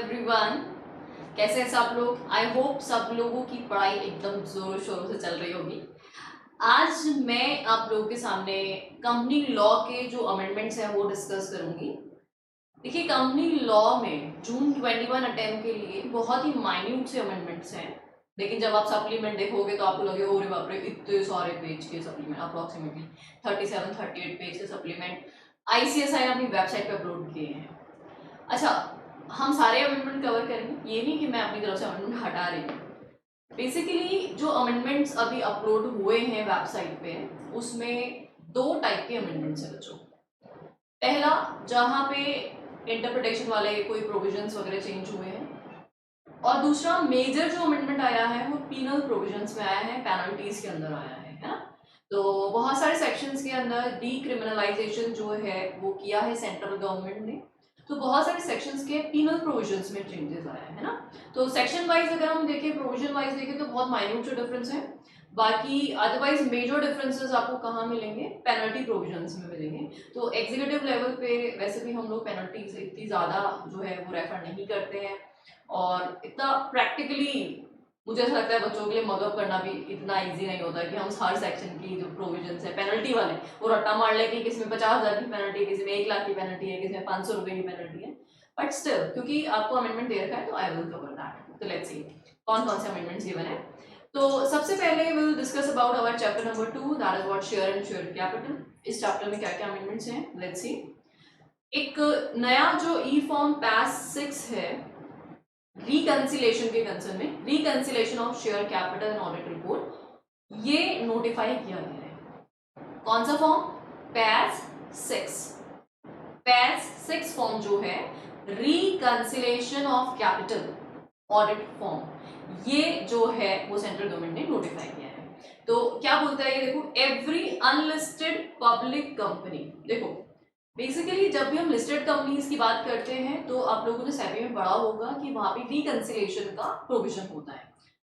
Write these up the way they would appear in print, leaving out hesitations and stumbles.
Everyone, कैसे हैं सब लोग। आई होप सब लोगों की पढ़ाई एकदम जोरों शोरों से चल रही होगी। आज मैं आप लोगों के सामने कंपनी लॉ के जो अमेंडमेंट्स हैं वो डिस्कस करूंगी। देखिए, कंपनी लॉ में जून 21 अटेम्प्ट के लिए बहुत ही माइन्यूट से अमेंडमेंट्स हैं, लेकिन जब आप सप्लीमेंट देखोगे तो आपको लगेगा ओरे बाप रे, इतने सारे पेज के सप्लीमेंट, अप्रोक्सीमेटली 37-38 पेज के सप्लीमेंट आईसीएसआई ने अपनी वेबसाइट पे अपलोड किए हैं। अच्छा, हम सारे अमेंडमेंट कवर करेंगे, ये नहीं कि मैं अपनी तरफ से अमेंडमेंट हटा रही हूँ। बेसिकली जो अमेंडमेंट्स अभी अपलोड हुए हैं वेबसाइट पे, उसमें दो टाइप के अमेंडमेंट्स हैं बच्चों। पहला, जहाँ पे इंटरप्रिटेशन वाले कोई प्रोविजंस वगैरह चेंज हुए हैं, और दूसरा मेजर जो अमेंडमेंट आया है वो पीनल प्रोविजंस में आया है, पेनल्टीज के अंदर आया है ना। तो बहुत सारे सेक्शंस के अंदर डीक्रिमिनलाइजेशन जो है वो किया है सेंट्रल गवर्नमेंट ने, तो बहुत सारे सेक्शंस के पीनल प्रोविजंस में चेंजेस आया है ना। तो सेक्शन वाइज अगर हम देखें, प्रोविजन वाइज देखें तो बहुत माइन्यूट जो डिफरेंस है। बाकी अदरवाइज मेजर डिफरेंसेस आपको कहाँ मिलेंगे, पेनल्टी प्रोविजंस में मिलेंगे। तो एग्जीक्यूटिव लेवल पे वैसे भी हम लोग पेनल्टीज इतनी ज़्यादा जो है वो रेफर नहीं करते हैं, और इतना प्रैक्टिकली मुझे ऐसा लगता है बच्चों के लिए मगअप करना भी इतना इजी नहीं होता कि हम हर सेक्शन की जो प्रोविजंस है पेनल्टी वाले वो रट्टा मार ले कि किसी में 50,000 की पेनल्टी है, किसी में 1 लाख की पेनल्टी है, किसी में 500 रुपए की पेनल्टी है। बट स्टिल, क्योंकि आपको अमेंडमेंट दे रखा है तो आई विल कवर दैट। तो लेट्स सी कौन कौन से अमेंडमेंट्स गिवन है। तो सबसे पहले will discuss about our chapter number 2, that is what share and share capital. इस चैप्टर में क्या क्या अमेंडमेंट्स हैं, लेट्स सी। एक नया जो ई फॉर्म पास 6 है, रिकंसिलेशन के कंसर्न में, reconciliation of share capital and audit report, ये नोटिफाई किया गया है। कौन सा फॉर्म, पैस 6। पैस 6 फॉर्म जो है, reconciliation of capital audit form, ये जो है वो सेंट्रल गवर्नमेंट ने नोटिफाई किया है। तो क्या बोलता है ये, देखो, एवरी अनलिस्टेड पब्लिक कंपनी। देखो, बेसिकली जब भी हम लिस्टेड कंपनीज की बात करते हैं तो आप लोगों ने सेबी में पढ़ा होगा कि वहां पे रिकंसिलेशन का प्रोविजन होता है।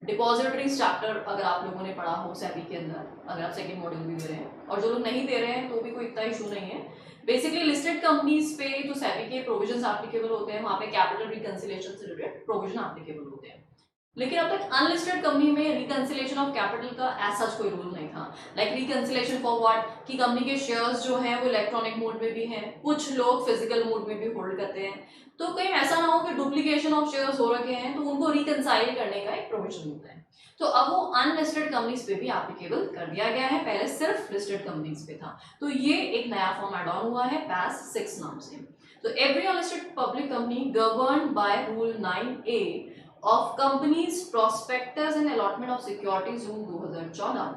डिपॉजिटरीज चैप्टर अगर आप लोगों ने पढ़ा हो सेबी के अंदर, अगर आप सेकंड मॉड्यूल भी दे रहे हैं, और जो लोग नहीं दे रहे हैं तो भी कोई इतना इशू नहीं है। बेसिकली लिस्टेड कंपनीज पे जो सेबी के प्रोविजंस एप्लीकेबल होते हैं, वहां पे कैपिटल रिकंसिलेशन से रिलेटेड प्रोविजन एप्लीकेबल होते हैं। लेकिन अब तक अनलिस्टेड कंपनी में रिकंसिलेशन ऑफ कैपिटल का ऐसा कोई रूल नहीं था। लाइक रिकंसिलेशन फॉर व्हाट, कि कंपनी के शेयर्स जो हैं वो इलेक्ट्रॉनिक मोड में भी हैं, कुछ लोग फिजिकल मोड में भी होल्ड करते हैं, तो कहीं ऐसा ना हो कि डुप्लीकेशन ऑफ शेयर्स हो रखे हैं, तो उनको रिकंसाइल करने का एक प्रोविजन होता है। तो अब वो अनलिस्टेड कंपनीज पे भी एप्लीकेबल कर दिया गया है, पहले सिर्फ लिस्टेड कंपनीज पे था। तो ये एक नया फॉर्म एड ऑन हुआ है पास 6 नाम से। तो every unlisted public company governed by rule 9A of companies prospectus and allotment of securities June 2014,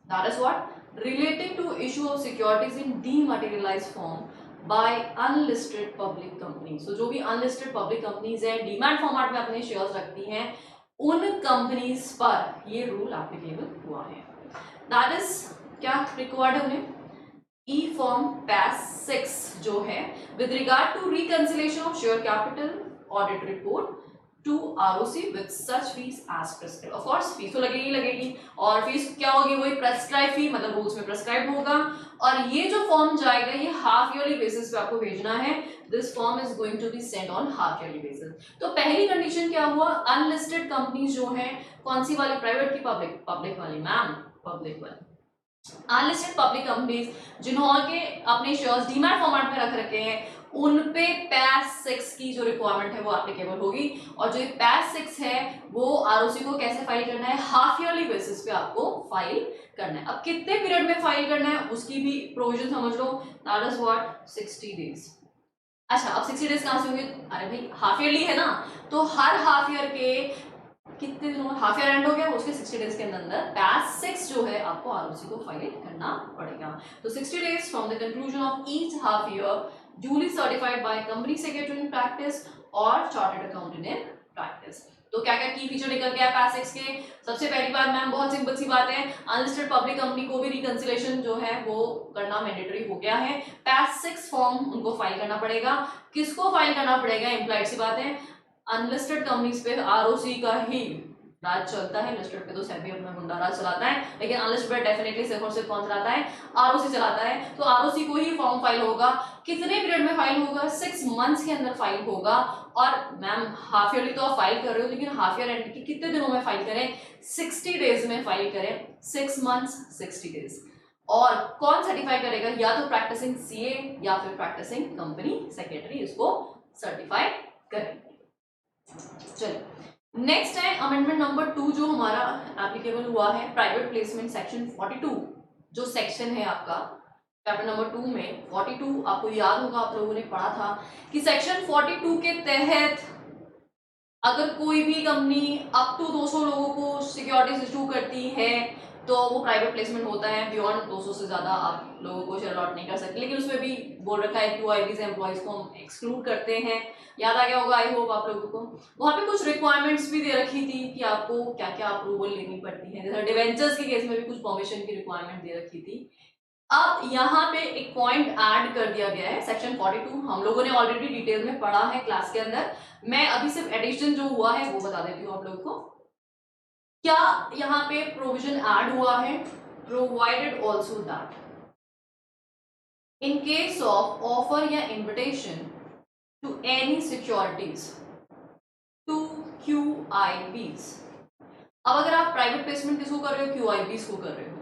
that is what, relating to issue of securities in dematerialized form by unlisted public companies। so जो भी unlisted public companies हैं, demat format में अपने shares रखती हैं, उन companies पर ये रूल एप्लीकेबल हुआ है। दैट इज क्या रिक्वायर्ड है उन्हें, ई फॉर्म पास 6 जो है with regard to reconciliation of share capital audit report to ROC with such fees as prescribed। Of course fees तो लगेगी, और फीस क्या होगी, वही प्रेस्क्राइब फी, मतलब रूल्स में प्रेस्क्राइब होगा। और ये जो फॉर्म जाएगा ये हाफ ईयरली बेसिस पे आपको भेजना है। This form is going to be sent on half yearly basis. तो पहली कंडीशन क्या हुआ, अनलिस्टेड कंपनीज जो है, कौन सी वाली, प्राइवेट की पब्लिक वाली मैम, पब्लिक वाली। अनलिस्टेड पब्लिक कंपनीज जिन्होंने अपने शेयर्स डीमैट फॉर्मेट में रख रखे हैं, उन पे पैस 6 की जो रिक्वायरमेंट है वो एप्लीकेबल होगी। और जो पैस 6 है वो आरओसी को कैसे फाइल करना है, हाफ ईयरली बेसिस पे आपको फाइल करना है। अब कितने पीरियड में फाइल करना है उसकी भी प्रोविजन समझ लो, दैट इज व्हाट, 60 डेज। अच्छा, अब 60 डेज कहां से होंगे, अरे भाई हाफ ईयरली है ना, तो हर हाफ ईयर के कितने दिनों में, हाफ ईयर एंड हो गया, उसके 60 डेज के अंदर पैस 6 जो है आपको आरओसी को फाइल करना पड़ेगा। तो 60 days from the conclusion of each half year duly certified by company secretary in practice और chartered accountant in practice। तो क्या क्या की फीचर निकल गया पैस 6 के। सबसे पहली बात मैम, बहुत सिंपल सी बात है, अनलिस्टेड पब्लिक कंपनी को भी रिकंसिलेशन जो है वो करना मैंडेटरी हो गया है। पैस 6 फॉर्म उनको फाइल करना पड़ेगा। किसको फाइल करना पड़ेगा, इम्प्लाइड सी बात है, अनलिस्टेड कंपनीज पे आरओसी का ही राज चलता है, लिस्टेड पे तो सभी अपना गुंडा राज चलाता है, लेकिन अनलिस्टेड पे डेफिनेटली सिर्फ और सिर्फ कौन चलाता है? आरओसी चलाता है। तो आरओसी को ही फॉर्म फाइल होगा। कितने पीरियड में फाइल होगा? 6 मंथ्स के अंदर फाइल होगा। और मैम हाफ ईयरली तो आप फाइल कर रहे हो, लेकिन हाफ ईयर एंड की कितने दिनों में फाइल करें? 60 डेज में फाइल करें। 6 मंथ्स 60 डेज। और कौन सर्टिफाई करेगा? या तो प्रैक्टिसिंग सीए या फिर प्रैक्टिसिंग कंपनी सेक्रेटरी इसको सर्टिफाई करेंगे। चलिए, नेक्स्ट है अमेंडमेंट नंबर 2 जो हमारा एप्लीकेबल हुआ है प्राइवेट प्लेसमेंट सेक्शन 42 जो सेक्शन है आपका चैप्टर नंबर 2 में 42। आपको याद होगा, आप लोगों ने पढ़ा था कि सेक्शन 42 के तहत अगर कोई भी कंपनी अप टू 200 लोगों को सिक्योरिटीज इशू करती है तो वो प्राइवेट प्लेसमेंट होता है। बियॉन्ड 200 से ज्यादा आप लोगों को शेयर अलॉट नहीं कर सकते, लेकिन उसमें भी बोल रखा है QIB से एम्प्लॉइज को हम एक्सक्लूड करते हैं। याद आ गया होगा आई होप आप लोगों को। वहाँ पे कुछ रिक्वायरमेंट्स भी दे रखी थी कि आपको क्या क्या अप्रूवल लेनी पड़ती है। जैसे डिवेंचर्स के केस में भी कुछ परमिशन की रिक्वायरमेंट दे रखी थी। अब यहाँ पे एक पॉइंट ऐड कर दिया गया है सेक्शन 42। हम लोगों ने ऑलरेडी डिटेल में पढ़ा है क्लास के अंदर। मैं अभी सिर्फ एडिशन जो हुआ है वो बता देती हूँ आप लोगों को। क्या यहाँ पे प्रोविजन ऐड हुआ है? Provided also that in case of offer या invitation to any securities to QIBs। अब अगर आप प्राइवेट प्लेसमेंट किसको कर रहे हो? QIBs को कर रहे हो,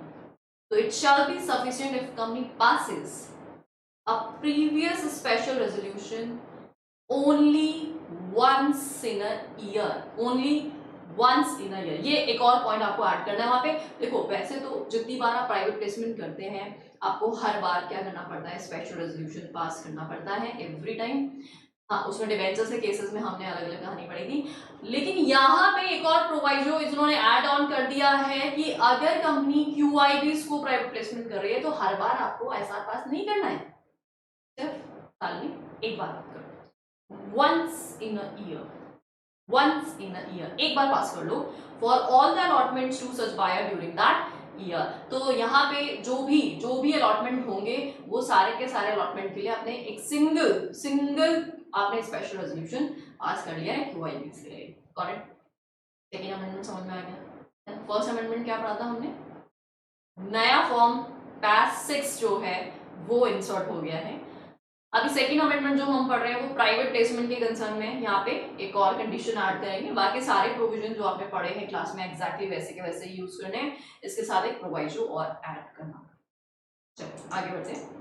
तो it shall be sufficient if company passes a previous special resolution only once in a year। only once in a year। ये एक और पॉइंट आपको ऐड करना है वहां पे। देखो वैसे तो जितनी बार आप प्राइवेट प्लेसमेंट करते हैं आपको हर बार क्या करना पड़ता है? स्पेशल रेजोल्यूशन पास करना पड़ता है एवरी टाइम। हाँ, उसमें डिवेंचर्स के केसेस में हमने अलग अलग कहानी पढ़ी थी। लेकिन यहाँ पे एक और प्रोवाइजो इन्होंने ऐड ऑन कर दिया है कि अगर कंपनी QIBs को प्राइवेट प्लेसमेंट कर रही है तो हर बार आपको SR पास नहीं करना है, सिर्फ साल में एक बार आप करो। Once in a year, once in a year एक बार पास कर लो for all the allotments to such buyer during that year. तो यहाँ पे जो भी अलॉटमेंट होंगे वो सारे के सारे अलॉटमेंट के लिए आपने एक सिंगल आपने स्पेशल रेजोल्यूशन पास कर लिया है QIBs के लिए। करेक्ट? सेकेंड अमेंडमेंट समझ में आ गया। फर्स्ट अमेंडमेंट क्या पढ़ा था हमने? नया फॉर्म पास 6 जो है वो इंसर्ट हो गया है। अभी सेकेंड अमेंडमेंट जो हम पढ़ रहे हैं वो प्राइवेट प्लेसमेंट के कंसर्न में यहाँ पे एक और कंडीशन ऐड करेंगे। बाकी सारे प्रोविजन जो आपने पढ़े हैं क्लास में एग्जैक्टली वैसे के वैसे यूज करने हैं। इसके साथ एक प्रोवाइजो और ऐड करना। चलो आगे बढ़ते हैं।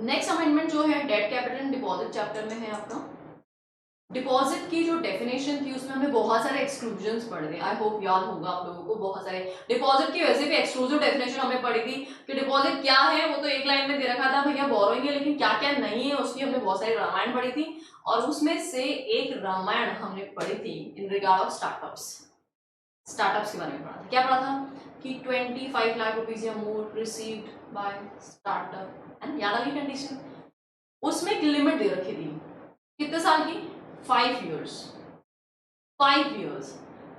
नेक्स्ट अमेंडमेंट जो है debt capital and deposit chapter में है आपका। डिपॉजिट की जो डेफिनेशन थी उसमें हमें बहुत सारे एक्सक्लूजन्स पढ़े थे। आई होप याद होगा आप लोगों को। बहुत सारे डिपॉजिट की वैसे भी एक्सक्लूसिव डेफिनेशन हमने पढ़ी थी कि डिपॉजिट क्या है। वो तो एक लाइन में दे रखा था भैया बोरोइंग है, लेकिन क्या क्या नहीं है उसकी हमने बहुत सारी रामायण पढ़ी थी। और उसमें से एक रामायण हमने पढ़ी थी इन रिगार्ड ऑफ स्टार्टअप्स के बारे में पढ़ा था। क्या पढ़ा था कि 25 लाख रुपीज या मोर रिसीव्ड बाय स्टार्टअप एंड याद आ गई कंडीशन। उसमें एक लिमिट दे रखी थी कितने साल की? 5 years। 5 years।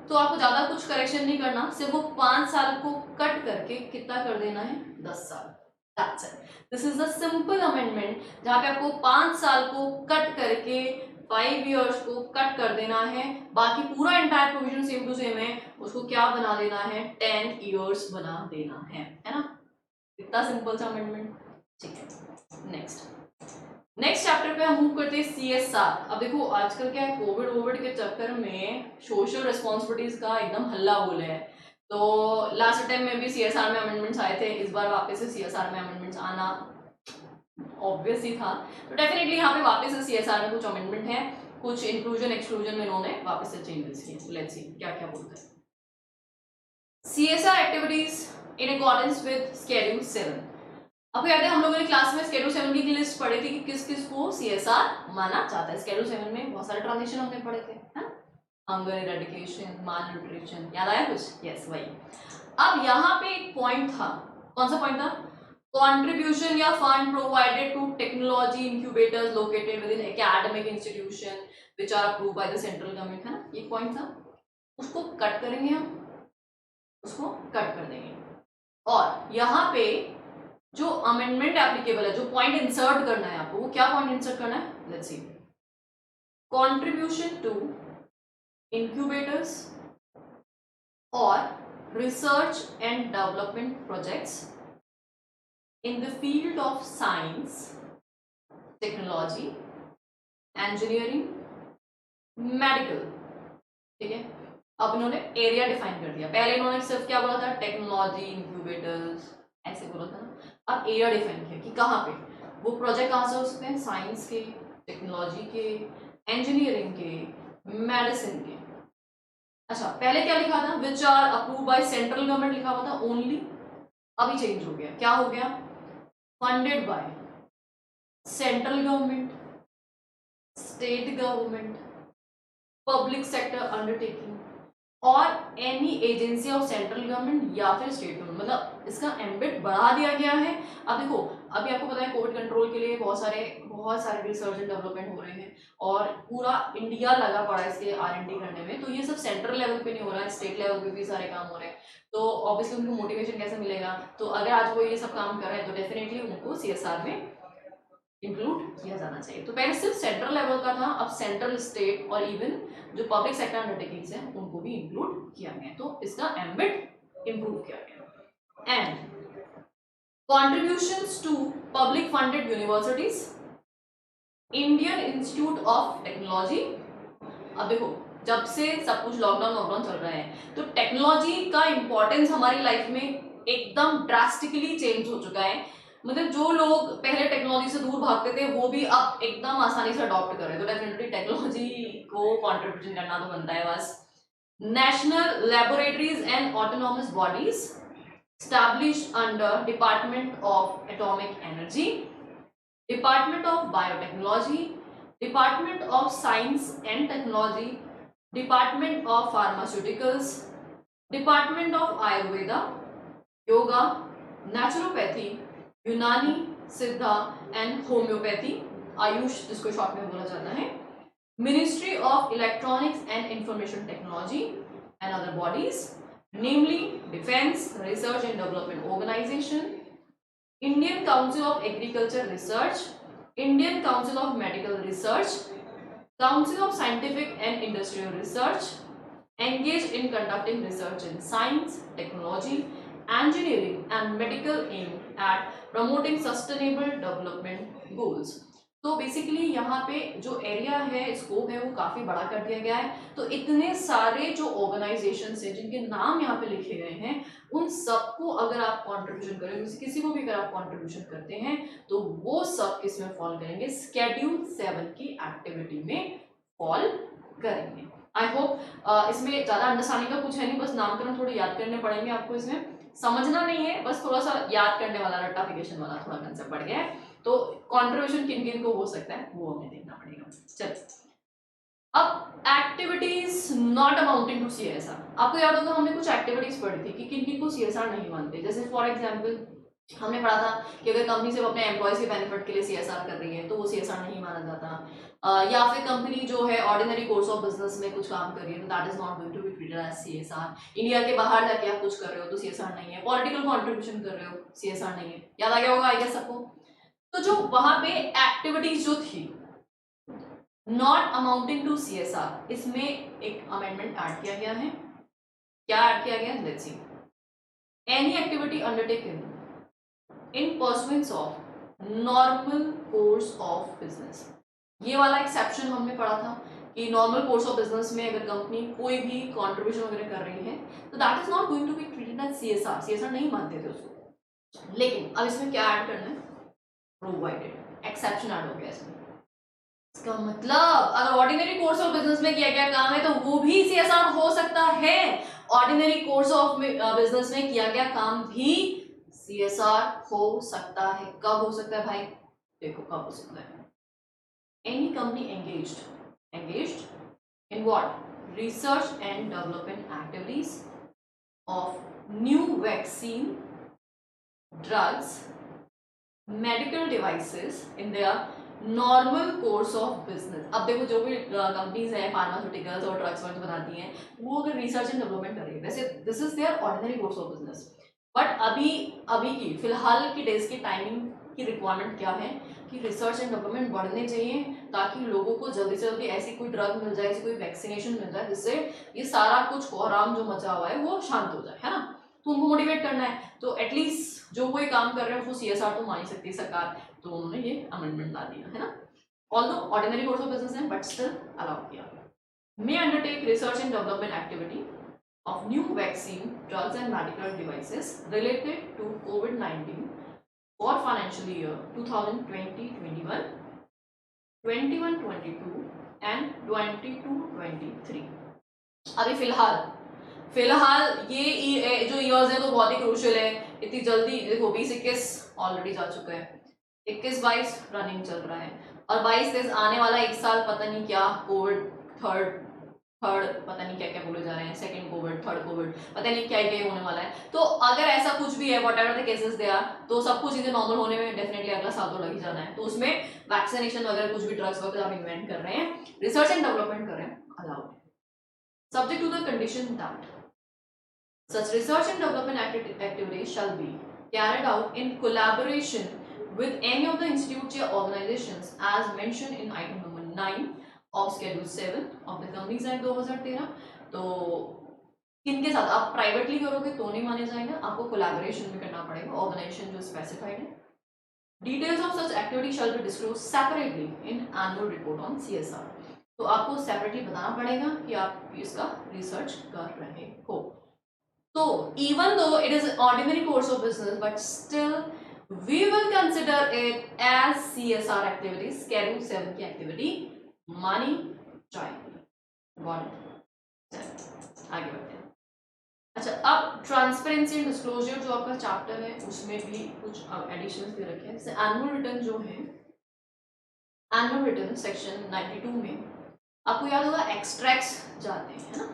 तो आपको ज्यादा कुछ करेक्शन नहीं करना, सिर्फ वो 5 साल को कट करके कितना कर देना है? 10 साल। That's it. This is a simple amendment जहाँ पे आपको 5 साल को कट करके 5 years को कट कर देना है। बाकी पूरा entire provision same to same है, उसको क्या बना देना है? 10 years बना देना है ना? इतना सिंपल सा अमेंडमेंट। ठीक है, नेक्स्ट चैप्टर पे हम मूव करते हैं CSR। अब देखो आजकल क्या है, कोविड के चक्कर में सोशल रिस्पॉन्सिबिलिटीज का एकदम हल्ला बोल है। तो लास्ट टाइम में भी CSR में अमेंडमेंट्स आए थे, इस बार वापस से CSR में अमेंडमेंट्स आना ऑब्वियस ही था। तो डेफिनेटली यहाँ पे वापस से CSR में कुछ अमेंडमेंट है, कुछ इंक्लूजन एक्सक्लूजन में इन्होंने वापस से चेंजेस किए। लेट्स सी क्या क्या बोलते हैं। CSR activities in accordance with schedule 7। आपको याद है हम लोगों ने क्लास में शेड्यूल 7 की लिस्ट पढ़ी थी कि किस किस को CSR माना जाता है। शेड्यूल 7 में बहुत सारे ट्रांजेक्शन हमने पढ़े थे, है ना? हंगर इरेडिकेशन, माल न्यूट्रिशन, याद आया कुछ? यस वही। अब यहाँ पे एक पॉइंट था, कौन सा पॉइंट था? कंट्रीब्यूशन या fund provided to technology incubators located within academic institution which are approved by the central government, है ना? ये पॉइंट था, उसको कट करेंगे हम, उसको कट कर देंगे। और यहाँ पे जो अमेंडमेंट एप्लीकेबल है, जो पॉइंट इंसर्ट करना है आपको, वो क्या पॉइंट इंसर्ट करना है? Let's see. Contribution to incubators और research and development projects in the field of science, technology, engineering, medical. ठीक है, अब इन्होंने एरिया डिफाइन कर दिया। पहले इन्होंने सिर्फ क्या बोला था, टेक्नोलॉजी इंक्यूबेटर्स ऐसे बोला था ना। अब एरिया डिफाइन किया कि कहाँ पे वो प्रोजेक्ट कहाँ से हो सकते हैं, साइंस के, टेक्नोलॉजी के, इंजीनियरिंग के, मेडिसिन के। अच्छा, पहले क्या लिखा था, which are approve by central government लिखा हुआ था ओनली। अभी चेंज हो गया, क्या हो गया, funded by central government, state government, public sector undertaking और any agency of central government या फिर स्टेट गवर्नमेंट। मतलब इसका एम्बिट बढ़ा दिया गया है। अब देखो, अभी आपको पता है कोविड कंट्रोल के लिए बहुत सारे रिसर्च एंड डेवलपमेंट हो रहे हैं और पूरा इंडिया लगा पड़ा है इसके R&D करने में। तो ये सब सेंट्रल लेवल पे नहीं हो रहा है, स्टेट लेवल पे भी सारे काम हो रहे हैं। तो ऑब्वियसली उनको मोटिवेशन कैसे मिलेगा, तो अगर आज वो ये सब काम कर रहे हैं तो डेफिनेटली उनको CSR में इंक्लूड किया जाना चाहिए। तो पहले सिर्फ सेंट्रल लेवल का था, अब सेंट्रल, स्टेट और इवन जो पब्लिक सेक्टर अंडरटेकिंग्स हैं उनको भी इंक्लूड किया गया। तो इसका एम्बिट इंप्रूव किया गया। And contributions to public funded universities, Indian Institute of Technology. अब देखो, जब से सब कुछ लॉकडाउन चल रहा है तो टेक्नोलॉजी का इंपॉर्टेंस हमारी लाइफ में एकदम ड्रास्टिकली चेंज हो चुका है। मतलब जो लोग पहले टेक्नोलॉजी से दूर भागते थे वो भी अब एकदम आसानी से अडॉप्ट कर रहे हैं। तो डेफिनेटली टेक्नोलॉजी को कंट्रीब्यूशन करना तो बनता है बस। National laboratories and autonomous bodies established under Department of Atomic Energy, Department of Biotechnology, Department of Science and Technology, Department of Pharmaceuticals, Department of Ayurveda, Yoga, Naturopathy, यूनानी, सिद्धा एंड होम्योपैथी, आयुष जिसको short में बोला जाता है, Ministry of Electronics and Information Technology and other bodies, namely Defence Research and Development Organisation, Indian Council of Agriculture Research, Indian Council of Medical Research, Council of Scientific and Industrial Research, engaged in conducting research in science, technology, engineering and medical aimed at promoting sustainable development goals। तो basically यहाँ पे जो area है, scope है, वो काफी बड़ा कर दिया गया है। तो इतने सारे जो ऑर्गेनाइजेशंस हैं जिनके नाम यहाँ पे लिखे गए हैं, उन सबको अगर आप कंट्रीब्यूशन करें, किसी को भी अगर आप कंट्रीब्यूशन करते हैं तो वो सब किस में फॉल करेंगे, शेड्यूल 7 की एक्टिविटी में फॉल करेंगे। आई होप इसमें ज्यादा अंडरस्टैंडिंग का कुछ है नहीं, बस नामकरण थोड़े याद करने पड़ेंगे आपको। इसमें समझना नहीं है, बस थोड़ा सा याद करने वाला, रट्टाफिकेशन वाला थोड़ा कंसेप्ट बढ़ गया है। तो कंट्रीब्यूशन किन किन को हो सकता है वो हमें देखना पड़ेगा। चलिए, अब activities not amounting to CSR। आपको याद होगा हमने कुछ एक्टिविटीज पढ़ी थी कि किन किन को CSR नहीं मानते। जैसे फॉर एग्जाम्पल हमने पढ़ा था कि अगर कंपनी सिर्फ अपने एम्प्लॉयज के बेनिफिट के लिए CSR कर रही है तो वो CSR नहीं माना जाता। या फिर कंपनी जो है ऑर्डिनरी कोर्स ऑफ बिजनेस में कुछ काम कर रही है तो that is not going to be treated as CSR। India के बाहर जाके आप कुछ कर रहे हो तो CSR नहीं है। पॉलिटिकल कॉन्ट्रीब्यूशन कर रहे हो, CSR नहीं है। याद आ गया होगा आई गेस सबको। तो जो वहां पे एक्टिविटीज जो थी नॉट अमाउंटिंग टू CSR, इसमें एक अमेंडमेंट ऐड किया गया है। क्या ऐड किया गया, let's see. Any activity undertaken in pursuance of normal course of business। ये वाला एक्सेप्शन हमने पढ़ा था कि नॉर्मल कोर्स ऑफ बिजनेस में अगर कंपनी कोई भी कंट्रीब्यूशन वगैरह कर रही है तो that is not going to be treated as CSR नहीं मानते थे उसको। लेकिन अब इसमें क्या ऐड करना है, प्रोवाइडेड, एक्सेप्शन ऐड हो गया इसमें। इसका मतलब अगर ऑर्डिनरी कोर्स ऑफ बिजनेस में किया गया काम है तो वो भी CSR हो सकता है। ऑर्डिनरी कोर्स ऑफ बिजनेस में किया गया काम भी CSR हो सकता है। कब हो सकता है भाई, देखो कब हो सकता है। Any company engaged in what, research and development activities of new vaccine, drugs, medical devices in their normal course of business. अब देखो जो भी कंपनीज हैं फार्मास्यूटिकल्स और ड्रग्स वगैरह बनाती हैं, वो अगर रिसर्च एंड डेवलपमेंट कर रही है, वैसे this is there ordinary course of business. But अभी की फिलहाल की डेज की टाइमिंग की रिक्वायरमेंट क्या है कि रिसर्च एंड डेवलपमेंट बढ़ने चाहिए ताकि लोगों को जल्दी से जल्दी ऐसी कोई ड्रग मिल जाए, ऐसी कोई वैक्सीनेशन मिल जाए जिससे ये सारा कुछ कोहराम जो मचा हुआ है वो शांत हो जाए, है ना। तो उनको मोटिवेट करना है, तो एटलीस्ट जो कोई काम कर रहे हैं उसको CSR तो मान ही सकती है सरकार, तो उन्होंने ये अमेंडमेंट ला दिया, है ना। Although ordinary course of business है बट स्टिल अलाउ किया। May undertake research and development activity of new vaccine, drugs and medical devices related to COVID-19 for financial year 2020-21, 21-22 and 22-23। अभी फिलहाल ये जो ईयर्स है तो बहुत ही क्रूशियल है। इतनी जल्दी देखो 20-21 ऑलरेडी जा चुका है, 21-22 रनिंग चल रहा है और 22-23 आने वाला एक साल पता नहीं क्या कोविड थर्ड पता नहीं क्या क्या बोले जा रहे हैं, सेकंड कोविड, थर्ड कोविड, पता नहीं क्या क्या होने वाला है। तो अगर ऐसा कुछ भी है whatever the cases they are, तो सब कुछ चीजें नॉर्मल होने में डेफिनेटली अगला साल तो लग ही जाना है। तो उसमें वैक्सीनेशन वगैरह कुछ भी ड्रग्स वगैरह आप इन्वेंट कर रहे हैं, रिसर्च एंड डेवलपमेंट कर रहे हैं, allowed, subject to the condition that such research and development activities shall be carried out in collaboration with any of the institutes or organizations as mentioned in item number 9 of schedule 7 of the companies act 2013। तो किनके साथ आप privately करोगे तो नहीं माने जाएंगे, आपको कोलैबोरेशन भी करना पड़ेगा ऑर्गेनाइजेशन जो स्पेसिफाइड है। Details of such activity shall be disclose separately in annual report on CSR। तो आपको सेपरेटली बताना पड़ेगा कि आप इसका रिसर्च कर रहे हो। तो even though it is ordinary course of business but still we will consider it as CSR activity, schedule 7 की एक्टिविटी मानी जाएगी। आगे बढ़ते हैं। अच्छा, अब ट्रांसपेरेंसी एंड डिस्क्लोजर जो आपका चैप्टर है उसमें भी कुछ एडिशंस दे रखे हैं। जैसे एनुअल रिटर्न जो है, एनुअल रिटर्न सेक्शन 92 में आपको याद होगा एक्सट्रैक्ट्स जाते हैं, है ना।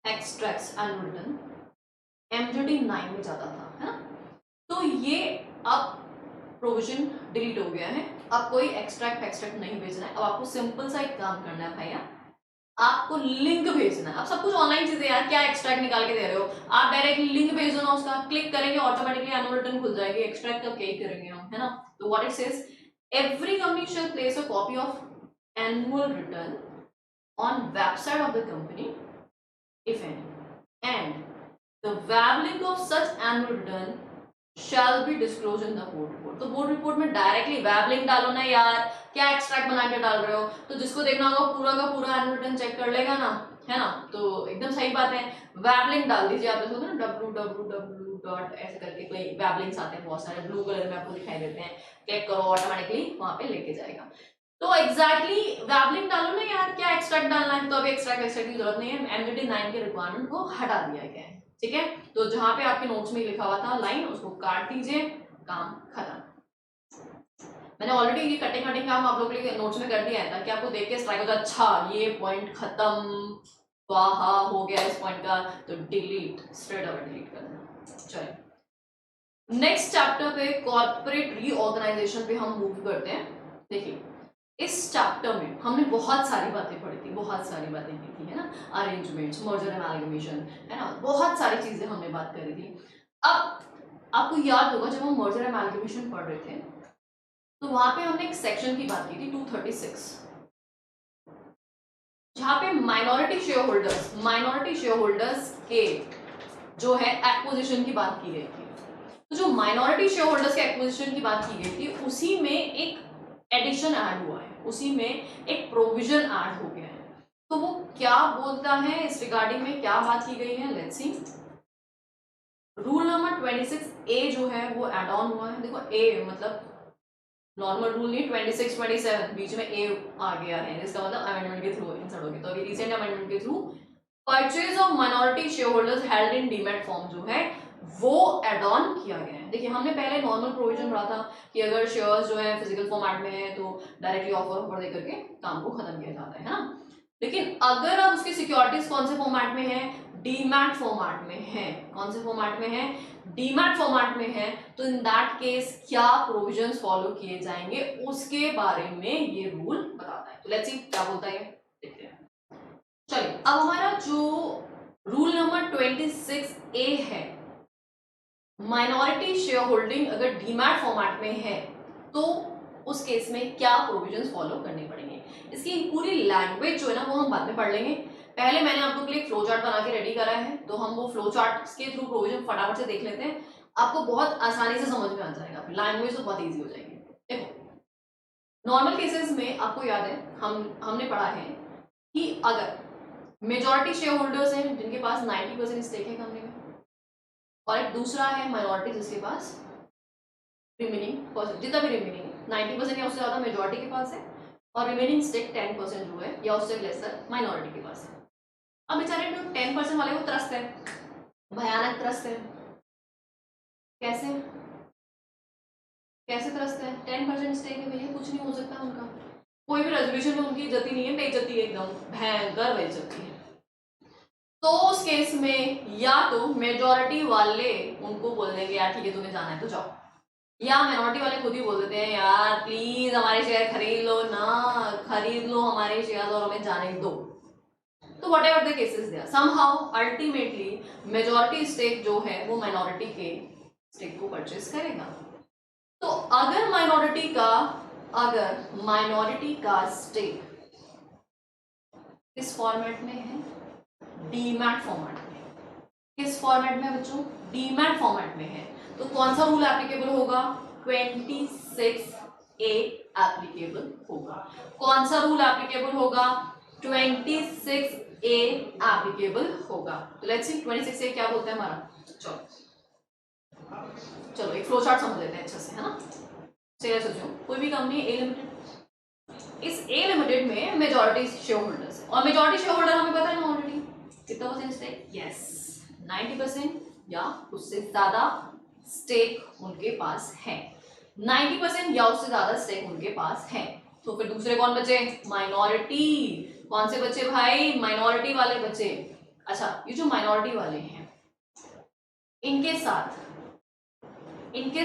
एक्सट्रैक्ट्स एनुअल रिटर्न MJD 9 में जाता था, है ना। तो ये अब प्रोविजन डिलीट हो गया है, अब कोई एक्सट्रैक्ट नहीं भेजना है। अब आपको सिंपल सा एक काम करना है भैया, आपको लिंक भेजना है। अब सब कुछ ऑनलाइन चीजें यार, क्या एक्सट्रैक्ट निकाल के दे रहे हो, आप डायरेक्टली लिंक भेज दो ना, उसका क्लिक करेंगे ऑटोमेटिकली एनुअल रिटर्न खुल जाएगी। एक्सट्रैक्ट का क्या ही करेंगे हम, है ना। तो what it says, every company shall place a copy of annual return on website of the company if any, and the web link of such annual return shall be disclosed in the board report। तो board report में directly web link डालो ना यार, क्या extract बना के डाल रहे हो। तो जिसको देखना होगा पूरा का पूरा एनुअल रिटर्न चेक कर लेगा ना, है ना। तो एकदम सही बात है, वेब लिंक डाल दीजिए आप। इसको ना www. ऐसे करके कोई वेब लिंक्स आते हैं बहुत सारे, ब्लू कलर में आपको दिखाई देते हैं, क्लिक करो ऑटोमेटिकली वहां पे लेके जाएगा। तो एग्जैक्टली वेब लिंक डालो ना यार, क्या एक्सट्रैक्ट डालना है। तो अभी एक्सट्रैक्ट की जरूरत नहीं है, MJD 9 के रिक्वायरमेंट को हटा दिया गया है, ठीक है। तो जहां पे आपके नोट्स में लिखा हुआ था लाइन, उसको काट दीजिए, काम खत्म। मैंने ऑलरेडी ये कटिंग काम आप लोग के लिए नोट्स में कर दिया है ताकि आपको देख के स्ट्राइक हो जाए, अच्छा ये पॉइंट खत्म, वाह हो गया इस पॉइंट का, तो डिलीट, स्ट्रेट अवे डिलीट कर देना। चलिए नेक्स्ट चैप्टर पे कॉर्पोरेट रीऑर्गेनाइजेशन पे हम मूव करते हैं। देखिए इस चैप्टर में हमने बहुत सारी बातें पढ़ी थी, बहुत सारी बातें की थी, है ना। अरेंजमेंट्स, मर्जर एमालगमेशन, है ना, बहुत सारी चीजें हमने बात करी थी। अब आपको याद होगा जब हम मर्जर एमालगमेशन पढ़ रहे थे तो वहां पे हमने एक सेक्शन की बात की थी 236, जहां पे माइनॉरिटी शेयर होल्डर्स के जो है एक्विजिशन की बात की गई थी। तो जो माइनॉरिटी शेयर होल्डर्स के एक्विजिशन की बात की गई थी उसी में एक एडिशन ऐड हुआ है, उसी में एक प्रोविजन ऐड हो गया है। तो वो क्या बोलता है, इस रिगार्डिंग में क्या बात की गई है, let's C. Rule number 26A जो है वो एड ऑन हुआ है। देखो ए मतलब नॉर्मल रूल नहीं, 26, 27 बीच में ए आ गया है, इसका मतलब अमेंडमेंट के थ्रू इंसर्ट हो गया। तो अभी रिसेंट अमेंडमेंट के through purchase of minority share holders held in demat form जो है वो एड ऑन किया गया है। देखिए हमने पहले नॉर्मल प्रोविजन रहा था कि अगर शेयर्स जो है फिजिकल फॉर्मेट में है तो डायरेक्टली ऑफर दे करके काम को खत्म किया जाता है ना। लेकिन अगर अब उसकी सिक्योरिटीज कौन से फॉर्मेट में है, डीमैट फॉर्मेट में है। कौन से फॉर्मेट में है, डीमैट फॉर्मेट में है। तो इन दैट केस क्या प्रोविजंस फॉलो किए जाएंगे उसके बारे में ये रूल बताता है। तो लेट्स सी क्या बोलता है, देखते हैं। चलिए अब हमारा जो रूल नंबर 26A है, माइनॉरिटी शेयर होल्डिंग अगर डीमैट फॉर्मेट में है तो उस केस में क्या प्रोविजंस फॉलो करने पड़ेंगे। इसकी पूरी लैंग्वेज जो है ना वो हम बाद में पढ़ लेंगे। पहले मैंने आप लोग के लिए एक फ्लो चार्ट बना के रेडी करा है, तो हम वो फ्लो चार्ट के थ्रू प्रोविजन फटाफट से देख लेते हैं। आपको बहुत आसानी से समझ में आ जाएगा, लैंग्वेज तो बहुत ईजी हो जाएगी। देखो, नॉर्मल केसेस में आपको याद है हमने पढ़ा है कि अगर मेजॉरिटी शेयर होल्डर्स हैं जिनके पास 90% स्टेक है कंपनी में, और एक दूसरा है माइनॉरिटी जिसके पास रिमेनिंग जितना भी रिमेनिंग 90% या उससे ज़्यादा मेजॉरिटी के पास है, और रिमेनिंग स्टेक 10% जो है या उससे लेसर माइनॉरिटी के पास है। अब बेचारे जो 10% वाले वो त्रस्त है, भयानक त्रस्त है। कैसे कैसे त्रस्त है? 10% स्टेक है भैया, कुछ नहीं हो सकता उनका, कोई भी रेजोल्यूशन में उनकी इज्जत ही नहीं है, बेइज्जती है, एकदम भयंकर बेइज्जती है। तो उस केस में या तो मेजॉरिटी वाले उनको बोल देंगे यार ठीक है तुम्हें जाना है तो जाओ, या माइनॉरिटी वाले खुद ही बोल देते हैं यार प्लीज हमारे शेयर खरीद लो ना, खरीद लो हमारे शेयर और हमें जाने दो। तो whatever the cases there, somehow ultimately majority stake जो है वो माइनॉरिटी के स्टेक को परचेस करेगा। तो अगर माइनॉरिटी का स्टेक किस फॉर्मेट में है? डीमैट फॉर्मेट में। किस फॉर्मेट में बच्चों? डीमैट फॉर्मेट में है। तो कौन सा रूल एप्लीकेबल होगा? 26A एप्लीकेबल होगा। कौन सा रूल एप्लीकेबल होगा? 26A एप्लीकेबल होगा। तो लेट्स सी 26A क्या बोलता है हमारा। चलो एक फ्लो चार्ट समझ लेते हैं अच्छे से, है ना। चलिए सोचो, कोई भी कंपनी ए लिमिटेड, इस ए लिमिटेड में मेजॉरिटी शेयर होल्डर्स है, और मेजॉरिटी शेयर होल्डर हमें पता है ना ऑलरेडी कितना परसेंट स्टेक, यस 90% या उससे ज्यादा स्टेक उनके पास है। 90% या उससे ज्यादा स्टेक उनके पास है। तो फिर दूसरे कौन बचे? माइनॉरिटी। कौन से बचे भाई? माइनॉरिटी वाले बचे। अच्छा, ये जो माइनॉरिटी वाले हैं इनके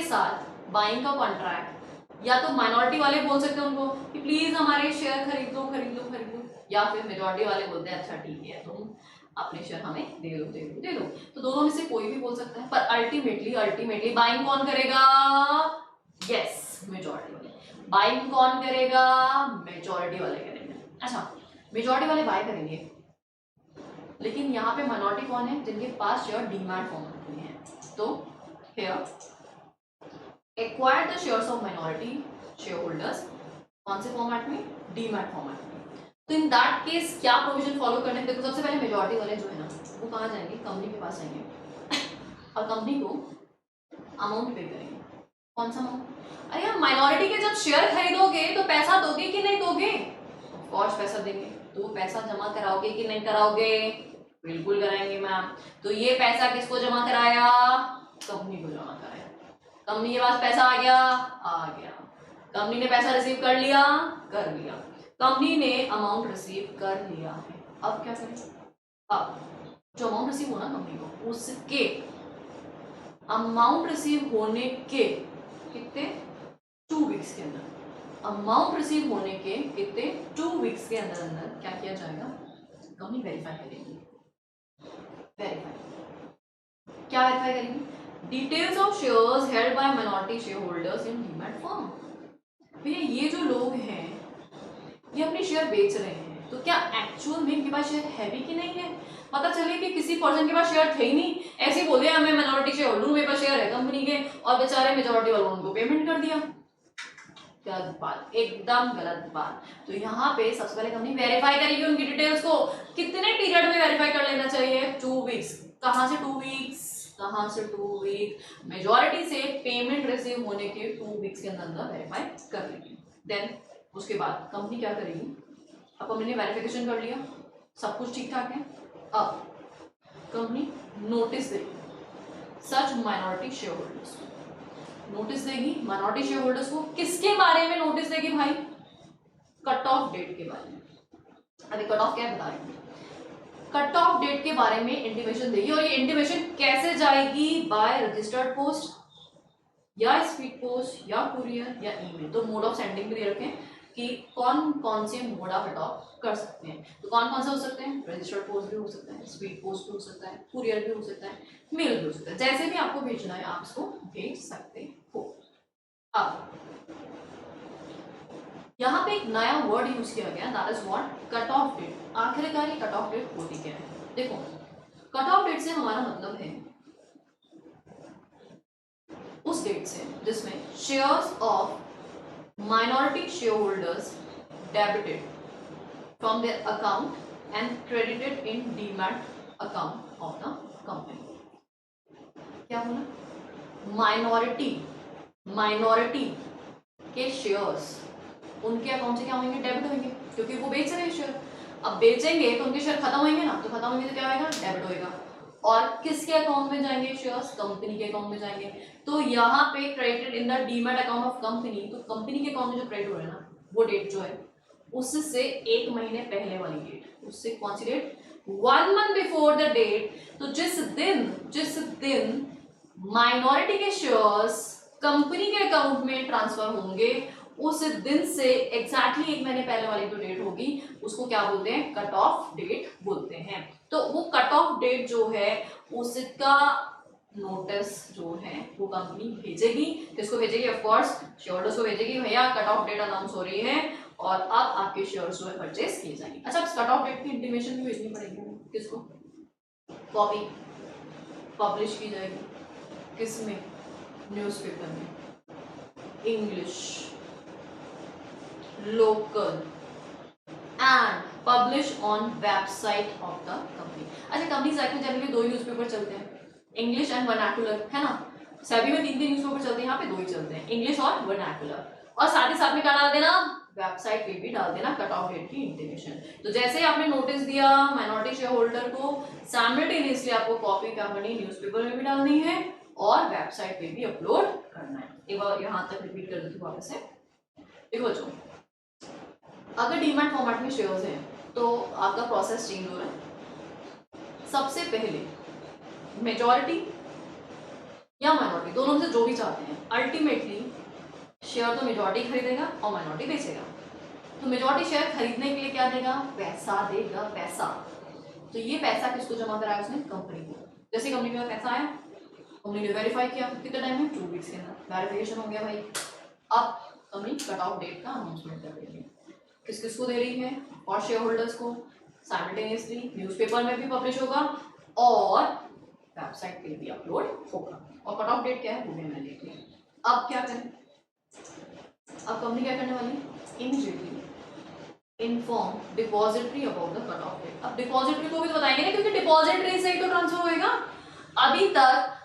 साथ बाइंग का कॉन्ट्रैक्ट या तो माइनॉरिटी वाले बोल सकते हैं उनको कि प्लीज हमारे शेयर खरीद लो, या फिर मेजॉरिटी वाले बोलते हैं अच्छा ठीक है तुम अपने शेयर हमें दे दो। तो दोनों में से कोई भी बोल सकता है, पर अल्टीमेटली बाइंग कौन करेगा? यस, मेजॉरिटी वाले। बाइंग कौन करेगा? मेजॉरिटी वाले करेंगे। अच्छा, मेजॉरिटी वाले बाय करेंगे, लेकिन यहाँ पे माइनॉरिटी कौन है? जिनके पास शेयर डीमैट फॉर्मेट में है। तो here acquire the shares of minority share holders, कौन से फॉर्मेट में? डीमैट फॉर्मेट में। तो इन दैट केस क्या प्रोविजन फॉलो करने? देखो सबसे पहले मेजॉरिटी वाले जो है ना वो कहाँ जाएंगे? कंपनी के पास जाएंगे और कंपनी को अमाउंट पे करेंगे। कौन सा अमाउंट? अरे यार, माइनॉरिटी के जब शेयर खरीदोगे तो पैसा दोगे कि नहीं दोगे? ऑफ कोर्स पैसा देंगे। तो वो पैसा जमा कराओगे कि नहीं कराओगे? बिल्कुल कराएंगे मैम। तो ये पैसा किसको जमा कराया? कंपनी को जमा कराया। कंपनी के पास पैसा आ गया। कंपनी ने पैसा रिसीव कर लिया, कंपनी ने अमाउंट रिसीव कर लिया है। अब क्या करें? अब जो अमाउंट रिसीव होना कंपनी को, उसके अमाउंट रिसीव होने के कितने 2 वीक्स के अंदर, अमाउंट रिसीव होने के कितने 2 वीक्स के अंदर अंदर क्या किया जाएगा? कंपनी वेरीफाई करेगी। क्या वेरीफाई करेंगे? Details of shares held by minority share holders in demat firm. भैया ये जो लोग हैं ये अपने शेयर बेच रहे हैं, तो क्या एक्चुअल में इनके पास शेयर है भी कि नहीं है? पता चले कि किसी पर्सन के पास शेयर थे ही नहीं, ऐसे बोल दिया मैं माइनॉरिटी शेयर होल्डर हूं, मेरे पास शेयर है कंपनी के, और बेचारे मेजॉरिटी वालों ने उनको पेमेंट कर दिया। गलत बात, एकदम गलत बात। तो यहाँ पे सबसे पहले कंपनी वेरीफाई करेगी उनकी डिटेल्स को। कितने पीरियड में वेरीफाई कर लेना चाहिए? 2 वीक्स। कहाँ से 2 वीक्स? मेजॉरिटी से पेमेंट रिसीव होने के 2 वीक्स के अंदर वेरीफाई कर लेगी। देन उसके बाद कंपनी क्या करेगी? अब कंपनी ने वेरिफिकेशन कर लिया, सब कुछ ठीक ठाक है। अब कंपनी नोटिस देगी सच माइनॉरिटी शेयर होल्डर्स को। नोटिस देगी माइनॉरिटी शेयर होल्डर्स को। किसके बारे में नोटिस देगी भाई? कट ऑफ डेट के बारे में। अभी कट ऑफ क्या है बता रही हूँ। कट ऑफ डेट के बारे में इंटीमेशन देगी, और ये इंटीमेशन कैसे जाएगी? बाय रजिस्टर्ड पोस्ट या स्पीड पोस्ट या कुरियर या ईमेल। तो मोड ऑफ सेंडिंग भी दे रखे हैं कि कौन कौन से मोड आप अडॉप्ट कर सकते हैं। तो कौन कौन से हो सकते हैं? रजिस्टर्ड पोस्ट भी हो सकता है, स्पीड पोस्ट भी हो सकता है, कुरियर भी हो सकता है, मेल भी हो सकता है। जैसे भी आपको भेजना है आप इसको भेज सकते हो। अब यहाँ पे एक नया वर्ड यूज किया गया, that is what, cut off date. आखिरकार ये कट ऑफ डेट होती क्या है? देखो, कट ऑफ डेट से हमारा मतलब है उस डेट से जिसमें shares of minority share holders debited from their account and credited in demat account of the company. क्या बोला? माइनॉरिटी के शेयर्स उनके अकाउंट से क्या होंगे? डेबिट होंगे, क्योंकि वो बेच रहे हैं शेयर। अब बेचेंगे तो उनके शेयर खत्म होंगे ना, तो खत्म होंगे तो क्या होगा? डेबिट होएगा। और किसके अकाउंट में जाएंगे शेयर्स? कंपनी के अकाउंट में जाएंगे। तो यहाँ पे credited in the demat account of company, तो कंपनी के अकाउंट में जो क्रेडिट हो रहा है ना, वो डेट जो है उससे 1 महीने पहले वाली डेट, उससे कौन सी date? 1 month before the date. तो जिस दिन माइनॉरिटी के शेयर्स कंपनी के अकाउंट में ट्रांसफर होंगे, उस दिन से एग्जैक्टली 1 महीने पहले वाली जो डेट होगी उसको क्या बोलते हैं? कट ऑफ डेट बोलते हैं। तो वो कट ऑफ डेट जो है उसका नोटिस जो है वो कंपनी भेजेगी। किसको भेजेगी? ऑफ कोर्स शेयरहोल्डर्स को भेजेगी, भैया कट ऑफ डेट अनाउंस हो रही है और अब आपके शेयर्स जो है परचेस किए जाएंगे। अच्छा, कट ऑफ डेट की इंटीमेशन भी भेजनी पड़ेगी किसको? कॉपी पब्लिश की जाएगी किसमें? न्यूज़पेपर में, English, local and publish on website of the company. अच्छा, कंपनीज एक्ट में जनरली 2 न्यूज़पेपर चलते हैं, इंग्लिश एंड वर्नाकुलर, है ना? सेबी में 3 न्यूज़पेपर चलते हैं, यहाँ पे 2 ही चलते हैं, इंग्लिश और वर्नाकुलर। और साथ ही साथ में क्या डाल देना? वेबसाइट पे भी डाल देना कट ऑफ डेट की इंटीमेशन। तो जैसे ही आपने नोटिस दिया माइनॉरिटी शेयर होल्डर को, साइमल्टेनियसली आपको कॉपी क्या करनी? न्यूज़पेपर में भी डालनी है और वेबसाइट पे भी अपलोड करना है। एक बार यहाँ तक रिपीट कर देती हूँ वापस से। देखो बच्चों, अगर डीमैट फॉर्मेट में शेयर्स हैं तो आपका प्रोसेस चेंज हो रहा है। सबसे पहले मेजॉरिटी या माइनॉरिटी, दोनों में से जो भी चाहते हैं, अल्टीमेटली शेयर तो मेजॉरिटी खरीदेगा और माइनॉरिटी बेचेगा। तो मेजॉरिटी शेयर खरीदने के लिए क्या देगा? पैसा देगा, पैसा। तो ये पैसा किसको जमा कराया उसने? कंपनी को। जैसे कंपनी में पैसा आया, कंपनी ने वेरीफाई किया, कितने टाइम में? 2 वीक्स के अंदर वेरिफिकेशन हो गया भाई। अब कंपनी कट ऑफ डेट का अनाउंसमेंट कर रही है। किस किस को दे रही है? और शेयर होल्डर्स को। साइमल्टेनियसली न्यूज़पेपर में भी पब्लिश होगा और वेबसाइट पे भी अपलोड होगा। और कट ऑफ डेट क्या है वो भी मैंने लिख लिया। अब क्या करें? अब कंपनी क्या करने वाली? Immediately inform depository about the cut off date. अब डिपॉजिटरी को भी तो बताएंगे ना, क्योंकि डिपॉजिटरी से ही तो ट्रांसफर होएगा। अभी तक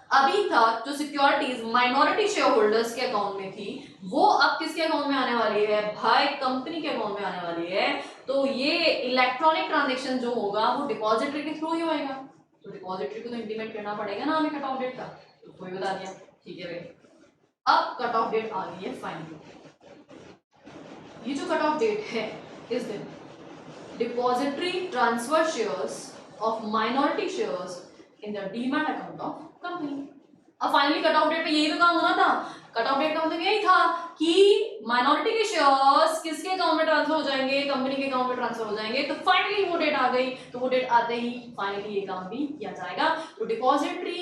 जो सिक्योरिटीज माइनॉरिटी शेयर होल्डर्स के अकाउंट में थी वो अब किसके अकाउंट में आने वाली है? भाई कंपनी के अकाउंट में आने वाली है। तो ये इलेक्ट्रॉनिक ट्रांजैक्शन जो होगा वो डिपॉजिटरी के थ्रू ही होएगा। तो डिपॉजिटरी को तो इंटीमेट करना पड़ेगा ना हमें कट ऑफ डेट का। तो कोई बता दिया, ठीक है भाई। अब कट ऑफ डेट आ गई है फाइनली। ये जो कट ऑफ डेट है इस दिन depository transfer shares of minority shares in the demat account of company. अब फाइनली कट ऑफ डेट पे यही तो काम होना था। कट ऑफ डेट का मतलब यही था कि माइनॉरिटी के शेयर्स किसके अकाउंट में ट्रांसफर हो जाएंगे? कंपनी के अकाउंट में ट्रांसफर हो जाएंगे। तो फाइनली वो डेट आ गई। तो वो डेट आते ही फाइनली ये काम भी किया जाएगा। तो डिपॉजिटरी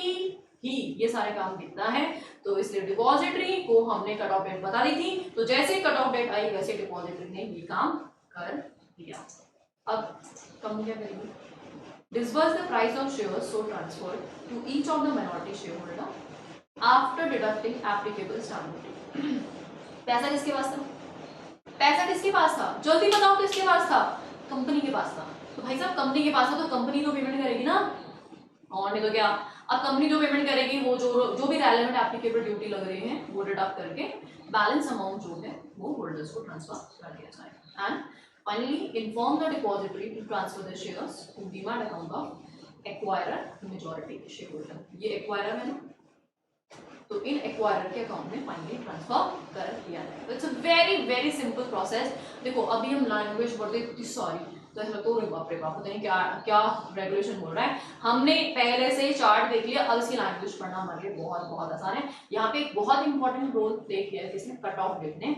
ही ये सारे काम देखता है। तो इसलिए डिपॉजिटरी को हमने कट ऑफ डेट बता दी थी। तो जैसे कट ऑफ डेट आई वैसे डिपॉजिटरी ने ये काम कर दिया। अब कंपनी क्या करेगी? Disburse the price of shares so transferred to each of the minority shareholder after deducting applicable stamp duty. पैसा किसके पास था? पैसा किसके पास था? जल्दी बताओ किसके पास था? कंपनी के पास था। तो भाई साहब कंपनी के पास था तो कंपनी तो पेमेंट करेगी ना, और नहीं तो क्या। अब कंपनी जो पेमेंट करेगी वो जो भी रेलेवेंट एप्लीकेबल ड्यूटी लग रही है वो डिडक्ट करके बैलेंस अमाउंट जो है वो होल्डर्स को ट्रांसफर कर दिया जाएगा। And finally inform the depository to transfer the shares to demat account of acquirer majority shareholder। ये acquirer है ना, तो इन acquirer के अकाउंट में फाइनली ट्रांसफर कर दिया जाएगा। It's a very very simple process. देखो अभी हम लैंग्वेज पढ़ते इतनी सारी तो ऐसा तो बाप रे बाप, पता नहीं क्या क्या रेगुलेशन बोल रहा है। हमने पहले से ही चार्ट देख लिया, अब इसकी लैंग्वेज पढ़ना हमारे लिए बहुत बहुत आसान है। यहाँ पे एक बहुत इंपॉर्टेंट रोल प्ले किया है किसने? कट ऑफ डेट ने।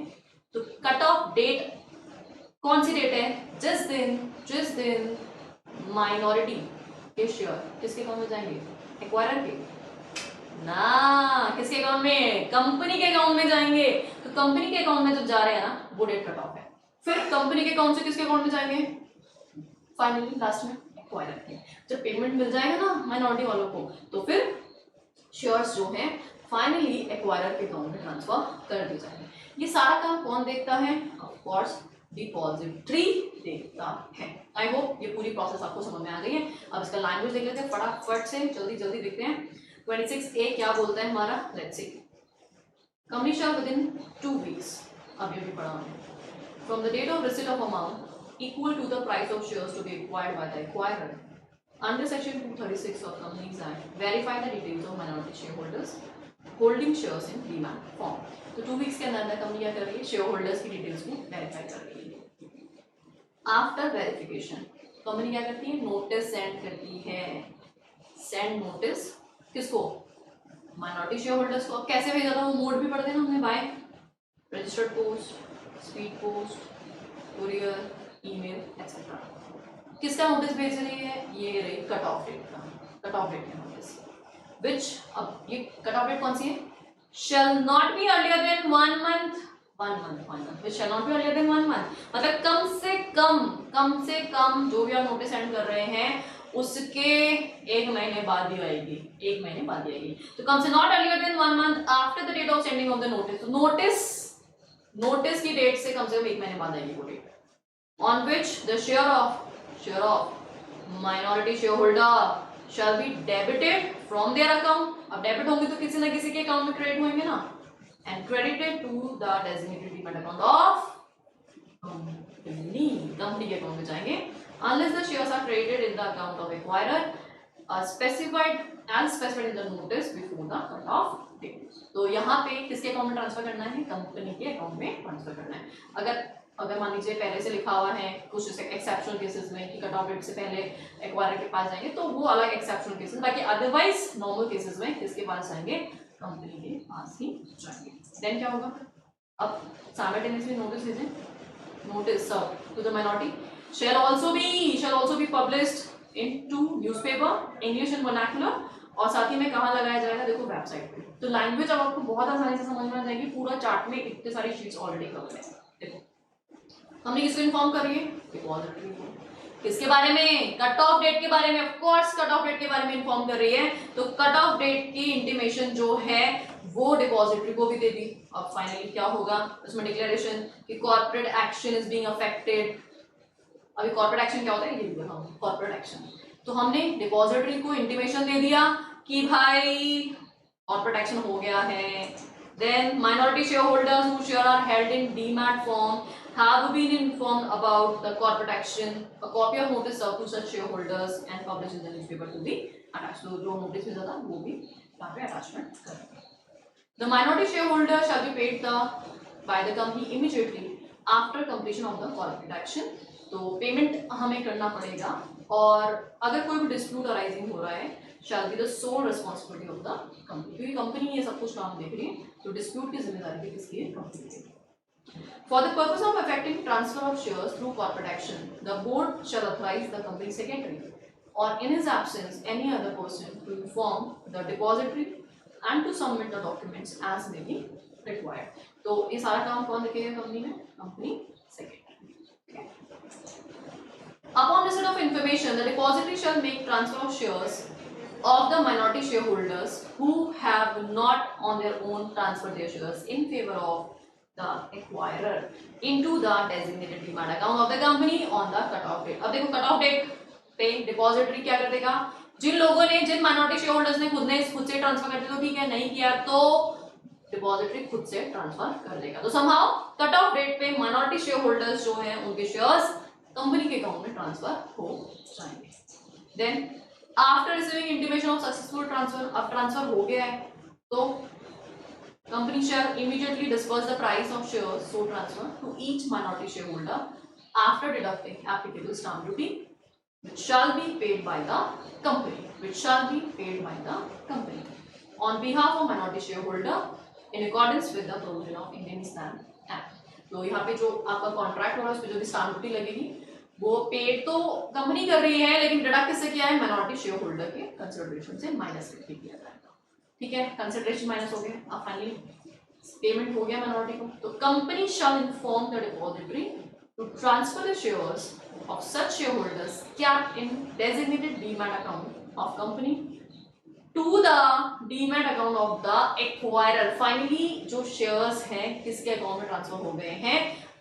तो कट ऑफ डेट कौन सी डेट है? जिस दिन माइनॉरिटी के शेयर किसके अकाउंट में जाएंगे? एक्वायरर के ना, किसके अकाउंट में? कंपनी के अकाउंट में जाएंगे। तो कंपनी के अकाउंट में जब जा रहे हैं ना वो डेट कट ऑफ है। फिर कंपनी के अकाउंट से किसके अकाउंट में जाएंगे, फाइनली लास्ट में एक्वायरर के। जब पेमेंट मिल जाएगा ना माइनॉरिटी वालों को, तो फिर शेयर्स जो हैं फाइनली एक्वायरर के अकाउंट में ट्रांसफर कर दिए जाएंगे। ये सारा काम कौन देखता है, ऑफ कोर्स डिपॉजिटरी देखता है। आई होप ये पूरी प्रोसेस आपको समझ में आ गई है। अब इसका लैंग्वेज देख लेते हैं फटाफट से, जल्दी जल्दी देखते हैं। 26A क्या बोलता है हमारा, let's see. Company shall within 2 weeks, अब ये भी पढ़ा हमने, from the date of receipt of amount equal to the price of shares to be acquired by the acquirer under section 236 of companies act, verify the details of minority share holders holding shares in demat form. तो 2 weeks के अंदर company क्या कर रही है, share holders की details को verify कर रही है। आफ्टर वेरिफिकेशन कंपनी क्या करती है, नोटिस सेंड करती है। सेंड नोटिस किसको, माइनॉरिटी शेयर होल्डर्स को। अब कैसे भेजा था वो मोड भी पढ़ देना हमने, by registered post, speed post, courier, email etcetera. किसका नोटिस भेज रही है, ये रही कट ऑफ डेट का, कट ऑफ डेट का नोटिस, विच अब ये कट ऑफ डेट कौन सी है, shall not be earlier than 1 month, 1 month, which shall not be earlier than 1 month, मतलब कम से कम जो भी आप नोटिस सेंड कर रहे हैं उसके 1 महीने बाद ही आएगी, 1 महीने बाद ही आएगी। तो कम से not earlier than 1 month after the date of sending of the notice. तो नोटिस की डेट से कम 1 महीने बाद आएगी वो date, on which the share of minority share holder shall be debited from their account। अब डेबिट होंगे तो किसी ना किसी के अकाउंट में क्रेडिट होंगे ना, and credited to the designated demat account of company के अकाउंट में जाएंगे, unless the shares are credited in the account of acquirer specified in the notice before the cut off date। तो यहाँ पे किसके अकाउंट में ट्रांसफर करना है, कंपनी के अकाउंट में ट्रांसफर करना है। अगर मान लीजिए पहले से लिखा हुआ है कुछ एक्सेप्शनल केसेस में कि कट ऑफ डेट से पहले एक्वायरर के पास जाएंगे, तो वो अलग एक्सेप्शनल केसेस, बाकी अदरवाइज नॉर्मल केसेस में किसके पास जाएंगे, कंपनी के पास ही जाएंगे। देन क्या होगा, अब साइमल्टेनियसली नोटिस भेजें, notice serve to the minority shall also be published in 2 newspaper, English and vernacular, और साथ ही में कहाँ लगाया जाएगा, देखो वेबसाइट पे। तो लैंग्वेज अब आपको बहुत आसानी से समझ में आ जाएगी, पूरा चार्ट में इतने सारी शीट्स ऑलरेडी कवर है। देखो हमने किसको इन्फॉर्म कर रही है, डिपॉजिटरी को, किसके बारे में, कट ऑफ डेट के बारे में, of course cut off date के बारे में इन्फॉर्म कर रही है। तो कट ऑफ डेट की इंटीमेशन जो है वो डिपॉजिटरी को भी दे दी। अब फाइनली क्या होगा उसमें, डिक्लेरेशन कि corporate action is being affected. अभी कॉर्पोरेट एक्शन क्या होता है ये भी देखा, कॉर्पोरेट एक्शन। तो हमने डिपॉजिटरी को इंटीमेशन दे दिया कि भाई कॉर्पोरेट एक्शन हो गया है। Then minority share holders who share are held in demat form have been informed about the corporate action. A copy of notice served to such shareholders and published in the newspaper to be attached. So जो notice भेजा था वो भी यहाँ पे attachment करेंगे। The minority shareholder shall be paid by the company immediately after completion of the corporate action. तो payment हमें करना पड़ेगा, और अगर कोई भी डिस्प्यूट अराइजिंग हो रहा है shall be the sole responsibility of the company, क्योंकि कंपनी ये सब कुछ काम देख रही है, तो डिस्प्यूट की जिम्मेदारी किसकी है, कंपनी की। For the purpose of effecting transfer of shares through corporate action, the board shall authorize the company secretary or in his absence any other person to inform the depository and to submit the documents as may be required. तो ये सारा काम कौन देखेगा company में, company secretary. Upon receipt of information, the depository shall make transfer of shares of the minority shareholders who have not on their own transferred their shares in favor of the acquirer into the designated demat account of the company on the cut off date। अब देखो cut off date पे depository क्या कर देगा, जिन लोगों ने, जिन minority share holders ने खुद से ट्रांसफर कर दिया तो ठीक है, नहीं किया तो डिपॉजिटरी खुद से ट्रांसफर कर देगा। तो समहाउ कट ऑफ डेट पे माइनॉरिटी शेयर होल्डर्स जो हैं उनके शेयर्स कंपनी के अकाउंट में ट्रांसफर हो जाएंगे। Then after receiving intimation of successful transfer, अब ट्रांसफर हो गया है तो company shall immediately disperse the price of shares so transferred to each minority shareholder after deducting applicable stamp duty, which shall be paid by the company on behalf of minority shareholder in accordance with the provision of Indian Stamp Act। तो यहाँ पे जो आपका contract होगा उस पर जो भी स्टाम्प ड्यूटी लगेगी वो पेड तो कंपनी कर रही है, लेकिन डिडक्ट किससे किया है, माइनॉरिटी शेयर होल्डर के कंसिडरेशन से माइनस करके किया जाएगा। ठीक है, कंसिडरेशन माइनस हो गया, अब फाइनली पेमेंट हो गया माइनॉरिटी को। तो company shall inform the depository to transfer the shares of such shareholders kept in designated demat account of company to the demat account of the acquirer. Finally जो shares हैं किसके account में transfer हो गए हैं,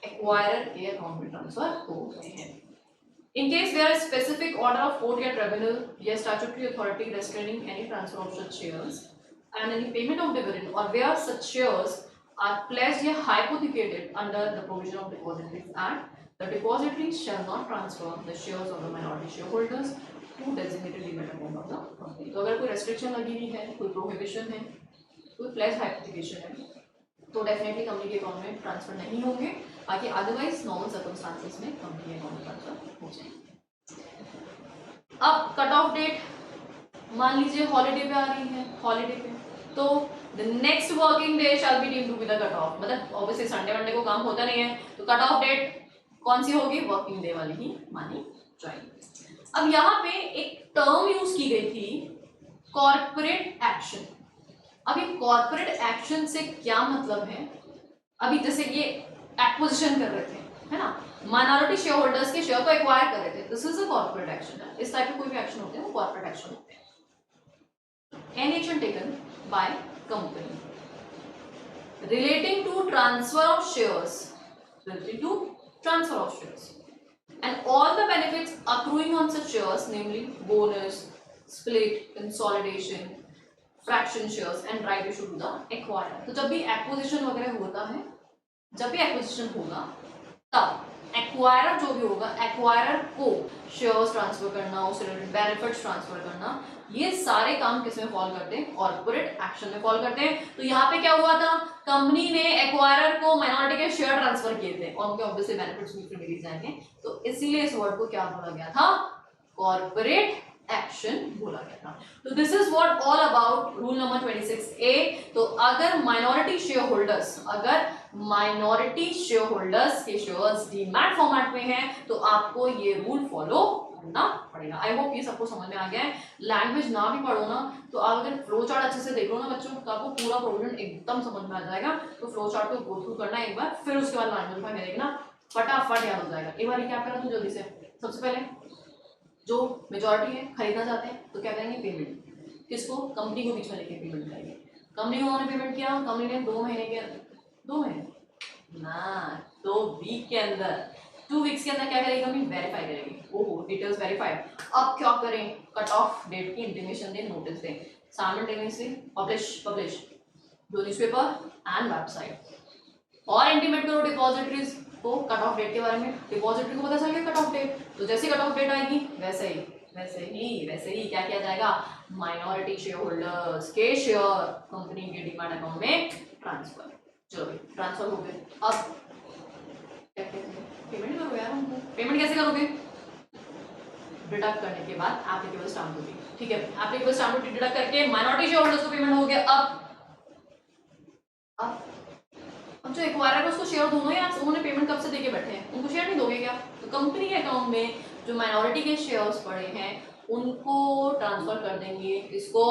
acquirer के account में transfer हो गए हैं. In case there is specific order of court or tribunal या statutory authority restraining any transfer of such shares and any payment of dividend, or where such shares are pledged or hypothecated under the provision of Depositories Act, the depositories shall not transfer the shares of the minority shareholders to designated demat account of the company. तो अगर कोई restriction लगी हुई है, कोई prohibition है, कोई pledge hypothecation है, तो डेफिनेटली कंपनी के अकाउंट में ट्रांसफर नहीं होंगे. बाकी अदरवाइज नॉर्मल सर्कमस्टांसेस में कंपनी के अकाउंट में ट्रांसफर हो जाएंगे. अब कट ऑफ डेट मान लीजिए हॉलीडे पे आ रही है, हॉलीडे पे तो the next working day shall be deemed to be the cut off. मतलब ऑब्वियसली संडे वनडे को काम होता नहीं है, तो कट ऑफ डेट कौन सी होगी, वर्किंग डे वाली ही मानी जाएगी. अब यहाँ पे एक टर्म यूज की गई थी कॉर्पोरेट एक्शन. अभी कॉर्पोरेट एक्शन से क्या मतलब है, अभी जैसे ये एक्विजिशन कर रहे थे, है ना, माइनॉरिटी शेयर होल्डर्स के शेयर को एक्वायर कर रहे थे, this is a corporate action. है इस टाइप के कोई भी एक्शन होते हैं वो कॉर्पोरेट एक्शन होते हैं. Any action taken by company relating to transfer of shares, relating to transfer of shares and all the benefits accruing on such shares, namely bonus, split, consolidation, fraction shares and right issue to the acquirer. तो जब भी acquisition वगैरह होता है, जब भी acquisition होगा तब एक्वायरर जो भी होगा, एक्वायरर को शेयर्स ट्रांसफर करना, उससे रिलेटेड बेनिफिट्स ट्रांसफर करना, ये सारे काम किस में फॉल करते हैं, कॉर्पोरेट एक्शन में फॉल करते हैं. तो यहाँ पे क्या हुआ था, कंपनी ने एक्वायरर को माइनॉरिटी के शेयर ट्रांसफर किए थे और उनके ऑब्वियसली बेनिफिट्स भी मिल जाएंगे. तो इसीलिए इस वर्ड को क्या बोला गया था, कॉर्पोरेट एक्शन बोला गया था. तो this is what all about rule number 26A. तो अगर माइनॉरिटी शेयर होल्डर्स के शेयर्स डीमैट फॉर्मेट में हैं तो आपको ये रूल फॉलो करना पड़ेगा. आई होप ये सबको समझ में आ गया है. लैंग्वेज ना भी पढ़ो ना तो आप अगर फ्लो चार्ट अच्छे से देख लो ना बच्चों, तो आपको पूरा प्रोविजन एकदम समझ में आ जाएगा. तो फ्लो चार्ट को गो थ्रू करना एक बार, फिर उसके बाद लैंग्वेज में देखना, फटाफट याद हो जाएगा. एक बार रिकैप करा तू जल्दी से. सबसे पहले जो मेजॉरिटी है खरीदना चाहते हैं तो क्या करेंगे, पेमेंट किसको, कंपनी को बीच में लेके पेमेंट करेंगे. कंपनी को उन्होंने पेमेंट किया, कंपनी ने 2 महीने के 2 महीने ना 2 वीक के अंदर 2 वीक्स के अंदर क्या करेगी कंपनी, वेरीफाई करेगी. ओहो डिटेल्स वेरीफाइड. अब क्या करें, कट ऑफ डेट की इंटीमेशन दें, नोटिस दें, साइमल्टेनियसली पब्लिश दो न्यूज़पेपर एंड वेबसाइट, और इंटीमेट करो डिपॉजिटरीज को कट ऑफ डेट के बारे में. डिपॉजिटरी को पता चल गया कट ऑफ डेट, तो जैसे कट ऑफ डेट आएगी वैसे ही क्या किया जाएगा, माइनॉरिटी शेयर होल्डर्स के शेयर कंपनी के डीमैट अकाउंट में ट्रांसफर. चलो भाई ट्रांसफर हो गए. अब क्या कहते हैं, पेमेंट करोगे यार हमको. पेमेंट कैसे करोगे, डिडक्ट करने के बाद एप्लीकेबल स्टैम्प ड्यूटी. ठीक है, एप्लीकेबल स्टैम्प ड्यूटी डिडक्ट करके माइनॉरिटी शेयर होल्डर्स को पेमेंट हो गया. अब जो एक्वायरर है उसको शेयर दोनों यार, उन्होंने पेमेंट कब से देके बैठे हैं, उनको शेयर नहीं दोगे क्या. तो कंपनी के अकाउंट में जो माइनॉरिटी के शेयर्स पड़े हैं उनको ट्रांसफर कर देंगे, किसको,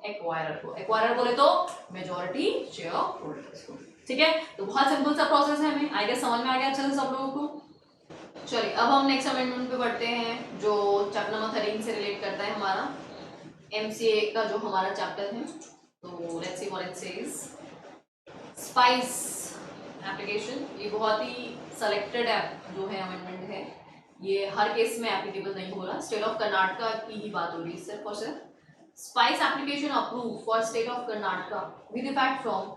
एक्वायरर को. एक्वायरर बोले तो मेजॉरिटी शेयर होल्डर्स को. ठीक है, तो बहुत सिंपल सा प्रोसेस है. हमें आई गेस समझ में आ गया अच्छे से सब लोगों को. चलिए अब हम नेक्स्ट अमेंडमेंट पे बढ़ते हैं जो चैप्टर नंबर 13 से रिलेट करता है, हमारा MCA का जो हमारा चैप्टर है. तो let's see what it says. Spice application, ये बहुत ही सेलेक्टेड जो है अमेंडमेंट है, ये हर केस में एप्लीकेबल नहीं हो रहा. स्टेट ऑफ कर्नाटका की ही बात हो रही है सिर्फ और सिर्फ. Spice application approve for state of Karnataka with effect from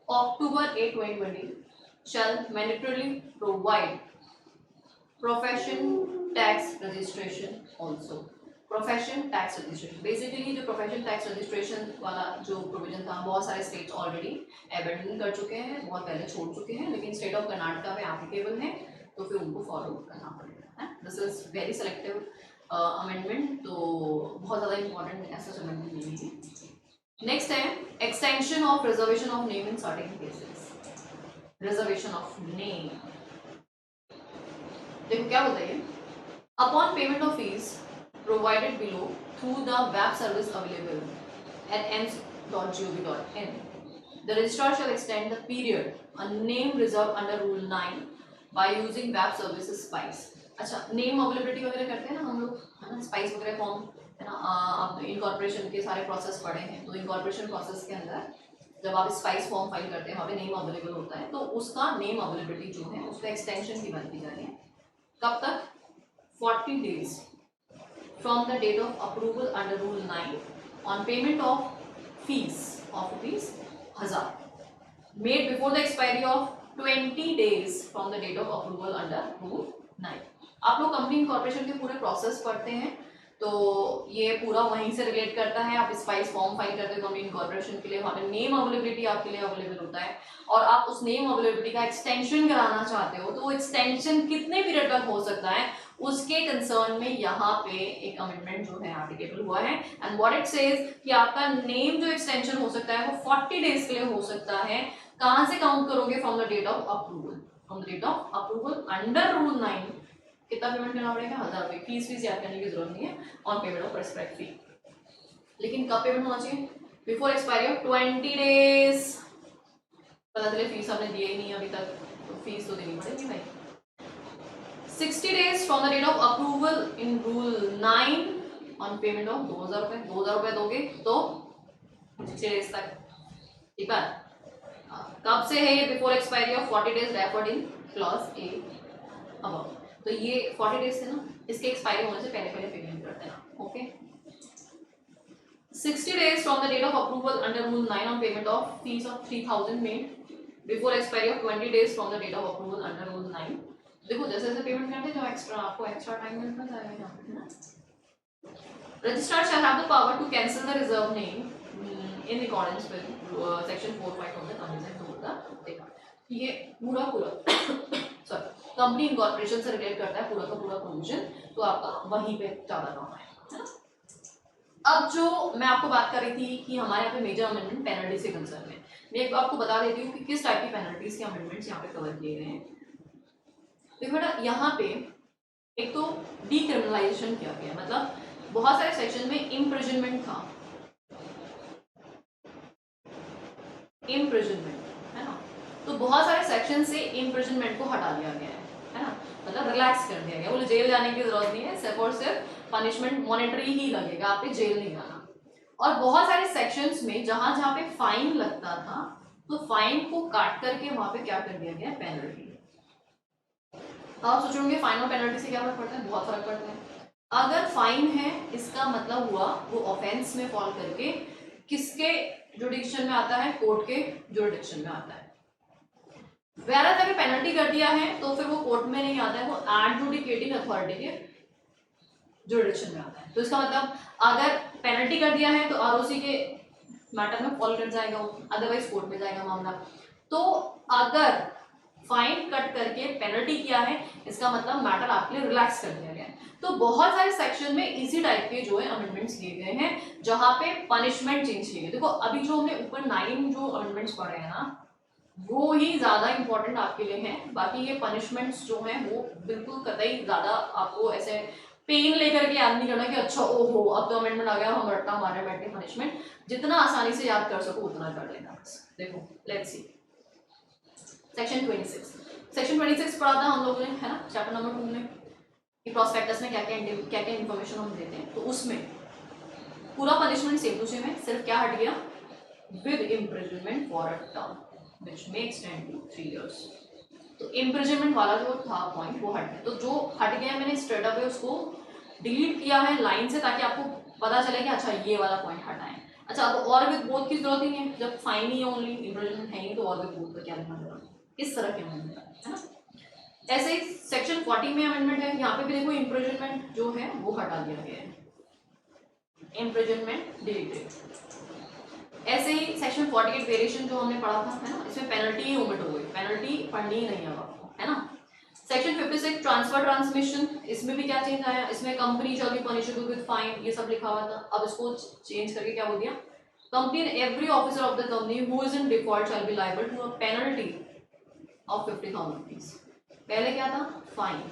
October 8, 2020 shall mandatorily provide profession tax registration also. Profession tax registration, basically जो प्रोफेशन टैक्स रजिस्ट्रेशन वाला जो प्रोविजन था बहुत सारे स्टेट्स ऑलरेडी एबेंडन कर चुके हैं, बहुत पहले छोड़ चुके हैं, लेकिन स्टेट ऑफ कर्नाटका में एप्लीकेबल है तो फिर उनको फॉलो करना पड़ेगा. This is very selective amendment, तो बहुत ज़्यादा इंपॉर्टेंट ऐसा अमेंडमेंट नहीं है. नेक्स्ट है extension of reservation of name in certain cases. Reservation of name, देखो क्या होता है, upon payment of fees provided below through the web service available at ems.gov.in, the registrar shall extend the period a name reserved under Rule 9 by using web services spice. अच्छा, name availability वगैरह करते हैं ना हम लोग, है ना, spice वगैरह फॉर्म, है ना। आप इनकॉर्पोरेशन के सारे प्रोसेस पढ़े हैं, तो इनकॉर्पोरेशन प्रोसेस के अंदर जब आप स्पाइस फॉर्म फाइल करते हैं वहाँ पे नेम अवेलेबल होता है, तो उसका नेम अवेलेबिलिटी जो है उसका एक्सटेंशन की बात की जा रही है। कब तक? 40 days from the date of approval under Rule 9 on payment of fees of ₹1000 made before the expiry of 20 days from the date of approval under Rule 9। आप लोग कंपनी इनकॉर्पोरेशन के पूरे प्रोसेस पढ़ते हैं, तो ये पूरा वहीं से रिलेट करता है। आप स्पाइस फॉर्म फाइल करते हो कंपनी इनकॉर्पोरेशन के लिए, वहाँ पे नेम अवेलेबिलिटी आपके लिए अवेलेबल होता है, और आप उस नेम अवेलेबिलिटी का एक्सटेंशन कराना चाहते हो, तो वो एक्सटेंशन कितने पीरियड तक हो सकता है उसके कंसर्न में यहाँ पे एक अमेंडमेंट जो है एप्लीकेबल हुआ है। एंड व्हाट इट सेज कि आपका नेम जो एक्सटेंशन हो सकता है वो 40 डेज के लिए हो सकता है। कहाँ से काउंट करोगे? From the date of approval, from the date of approval under rule 9। कितना पेमेंट करना पड़ेगा? 1000 रुपये। फीस याद करने की जरूरत नहीं है, ऑन पेमेंट ऑफ प्रेस्क्राइब्ड फी। लेकिन कब पेमेंट होना चाहिए? Before expiry of 20 days. पता चले फीस आपने दिया ही नहीं अभी तक, तो फीस तो देनी पड़ेगी भाई। 60 days from the date of approval in rule 9 on payment of 2000 रुपये। 2000 रुपये दोगे तो 60 days तक, ठीक है। कब से है ये? Before expiry of 40 days referred in clause A above. तो ये 40 डेज थे ना, इसके एक्सपायरी होने से पहले पहले पेमेंट कर देना, okay. 60 days from the date of approval under rule 9 on payment of fees of 3000 made before expiry of 20 days from the date of approval under rule 9। देखो जैसे जैसे पेमेंट करते हैं जो एक्स्ट्रा आपको एक्स्ट्रा टाइम मिलता जाएगा यहाँ पे, है ना। Registrar shall have the power to cancel the reserve name in accordance with section 4.5 of the companies rule का। ये पूरा सॉरी कंपनी इनकॉर्पोरेशन से रिलेट करता है पूरा का पूरा प्रोविजन, तो आपका वहीं पे ज्यादा काम है ना। अब जो मैं आपको बात कर रही थी कि हमारे यहाँ पे मेजर अमेंडमेंट पेनल्टी से कंसर्न है, मैं आपको बता देती हूँ कि किस टाइप की पेनल्टीज के अमेंडमेंट्स यहाँ पे कवर किए गए हैं। देखो बेटा, यहाँ पे एक तो डीक्रिमिनलाइजेशन किया गया, मतलब बहुत सारे सेक्शन में इम्प्रिजनमेंट था, इम्प्रिजनमेंट, है ना। तो बहुत सारे सेक्शन से इम्प्रिजनमेंट को हटा दिया गया है ना, मतलब रिलैक्स कर दिया गया। बोले जेल जाने की जरूरत नहीं है, सिर्फ और सिर्फ पनिशमेंट मॉनेटरी ही लगेगा, आपने जेल नहीं जाना। और बहुत सारे सेक्शंस में जहां जहां पे फाइन लगता था, तो फाइन को काट करके वहां पे क्या कर दिया गया? पेनल्टी। आप सोचोगे फाइन और पेनल्टी से क्या फर्क पड़ता है? बहुत फर्क पड़ता है। अगर फाइन है, इसका मतलब हुआ वो ऑफेंस में फॉल करके किसके जुडिक्शन में आता है? कोर्ट के जुडिक्शन में आता है। वैराज अगर पेनल्टी कर दिया है तो फिर वो कोर्ट में नहीं आता है, वो एडजुडिकेटिंग अथॉरिटी के जुडिक्शन में आता है। तो इसका मतलब अगर पेनल्टी कर दिया है तो आरओसी के मैटर में फॉल कर जाएगा, अदरवाइज कोर्ट में जाएगा मामला। तो अगर फाइन कट करके पेनल्टी किया है, इसका मतलब मैटर आपके लिए रिलैक्स कर दिया गया है। तो बहुत सारे सेक्शन में इसी टाइप के जो है अमेंडमेंट्स किए गए हैं, जहां पे पनिशमेंट चेंज की गई। देखो अभी जो हमने ऊपर 9 जो अमेंडमेंट्स पढ़े हैं ना, वो ही ज्यादा इंपॉर्टेंट आपके लिए हैं। बाकी ये पनिशमेंट्स जो हैं वो बिल्कुल कतई ज्यादा आपको ऐसे पेन लेकर के याद नहीं करना कि अच्छा ओहो अब तो अमेंडमेंट आ गया, हम रट्टा मारे बैठे पनिशमेंट। जितना आसानी से याद कर सको उतना कर लेना बस। देखो लेट्स सी सेक्शन 26। सेक्शन 26 पढ़ा था हम लोगों ने, है ना, चैप्टर नंबर 2 में, कि प्रोस्पेक्टस में क्या क्या इन्फॉर्मेशन हम देते हैं। तो उसमें पूरा पनिशमेंट सेम टू सेम है, सिर्फ क्या हट गया? With imprisonment for a term which may extend to 3 years। तो इम्प्रिजनमेंट वाला जो था पॉइंट वो हट गया। तो जो हट गया मैंने स्ट्रेट अवे उसको डिलीट किया है लाइन से, ताकि आपको पता चले कि अच्छा ये वाला पॉइंट हटा है। अच्छा, अब और विद बोथ की जरूरत ही नहीं है, जब फाइन ही है ओनली, इम्प्रिजनमेंट है ही, तो और विद बोथ का क्या लिखना जरूरत है? इस तरह के अमेंडमेंट है ना। ऐसे ही सेक्शन 40 में अमेंडमेंट है, यहाँ पे भी देखो इम्प्रिजनमेंट जो है वो हटा दिया गया है, इम्प्रिजनमेंट डिलीटेड। ऐसे ही सेक्शन 48 वेरिएशन जो हमने पढ़ा था, है ना, इसमें पेनल्टी ही ओमिट हो गई, पेनल्टी पढ़नी ही नहीं है आपको, है ना। सेक्शन 56 ट्रांसफर ट्रांसमिशन, इसमें भी क्या चेंज आया? इसमें company shall be punishable with fine, ये सब लिखा हुआ था। अब इसको चेंज करके क्या बोल दिया? Company and every officer of the company who is in default shall be liable to a penalty of 50,000 rupees. पहले क्या था? फाइन,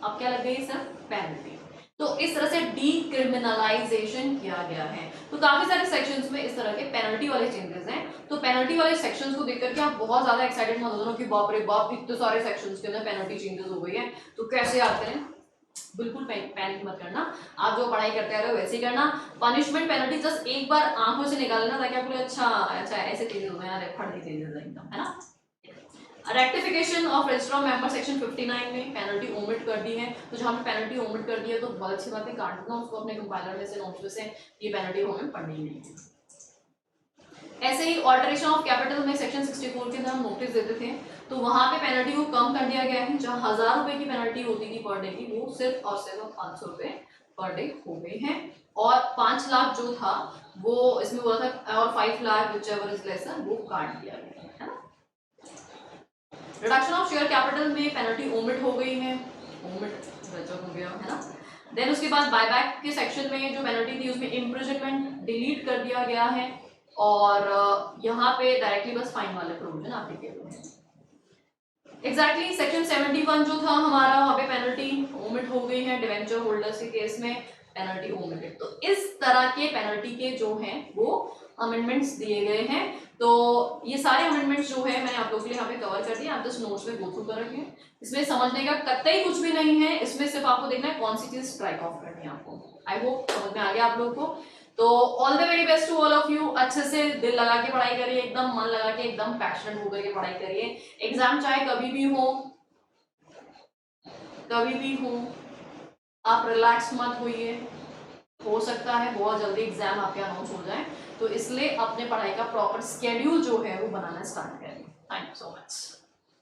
अब क्या लग गई सर? पेनल्टी। तो इस तरह से डीक्रिमिनलाइजेशन किया गया है। तो काफी सारे सेक्शंस में इस तरह के पेनल्टी वाले चेंजेस हैं। तो पेनल्टी वाले सेक्शंस को देख करके आप बहुत ज्यादा एक्साइटेड मत हो जाओ कि बाप रे बाप इतने सारे सेक्शंस के अंदर पेनल्टी चेंजेस हो गई है, तो कैसे याद करें। बिल्कुल पैनिक मत करना, आप जो पढ़ाई करते आ रहे हो वैसे ही करना। पनिशमेंट पेनल्टी जस्ट एक बार आंखों से निकालना ताकि आपको अच्छा अच्छा ऐसे चेंजेस हो यार, फट चेंजेस एकदम, है ना। Rectification of register of member section 59 में पेनल्टी ओमिट कर दी है। तो जहां पे पेनल्टी ओमिट कर दी है तो बहुत अच्छी बात है, काट देना उसको अपने कंपाइलर में से, नोट्स में से, ये पेनल्टी हमें पढ़नी नहीं है। ऐसे ही ऑल्टरेशन ऑफ कैपिटल में सेक्शन 64 के अंदर हम नोटिस देते थे, तो वहां पे पेनल्टी को कम कर दिया गया है। जहां 1000 रुपए की पेनल्टी होती थी पर डे की, वो सिर्फ और सिर्फ 500 रुपए पर डे हो गए हैं। और 5 लाख जो था वो इसमें बोला था, और 5 लाख व्हिचएवर इज लेसर वो काट दिया गया है ना। रिडक्शन ऑफ शेयर कैपिटल में पेनल्टी ओमिट हो गई है, ओमिट गजब हो गया है ना। देन उसके बाद बायबैक के सेक्शन में जो पेनल्टी थी उसमें इम्प्रिजनमेंट डिलीट कर दिया गया है, और यहाँ पे डायरेक्टली बस फाइन वाले प्रोविजन एप्लीकेबल है। एग्जैक्टली सेक्शन 71 जो था हमारा, वहाँ पे पेनल्टी ओमिट हो गई है डिवेंचर होल्डर्स के केस में, पेनल्टी ओमिटेड। तो इस तरह के पेनल्टी के जो हैं वो अमेंडमेंट्स दिए गए हैं। तो ये सारे अमेंडमेंट्स जो है मैंने आप लोगों के लिए यहाँ पे कवर कर दिए, आप जस्ट नोट्स में गो थ्रू कर रखें। इसमें समझने का कतई कुछ भी नहीं है, इसमें सिर्फ आपको देखना है कौन सी चीज स्ट्राइक ऑफ करनी है आपको। आई होप समझ में आ गया आप लोगों को। तो all the very best to all of you. अच्छे से दिल लगा के पढ़ाई करिए, एकदम मन लगा के, एकदम पैशनेट होकर के पढ़ाई करिए। एग्जाम चाहे कभी भी हो, कभी भी हो, आप रिलैक्स मत होइए, हो सकता है बहुत जल्दी एग्जाम आपके अनाउंस हो जाए, तो इसलिए अपने पढ़ाई का प्रॉपर स्केड्यूल जो है वो बनाना स्टार्ट करें। Thank you so much.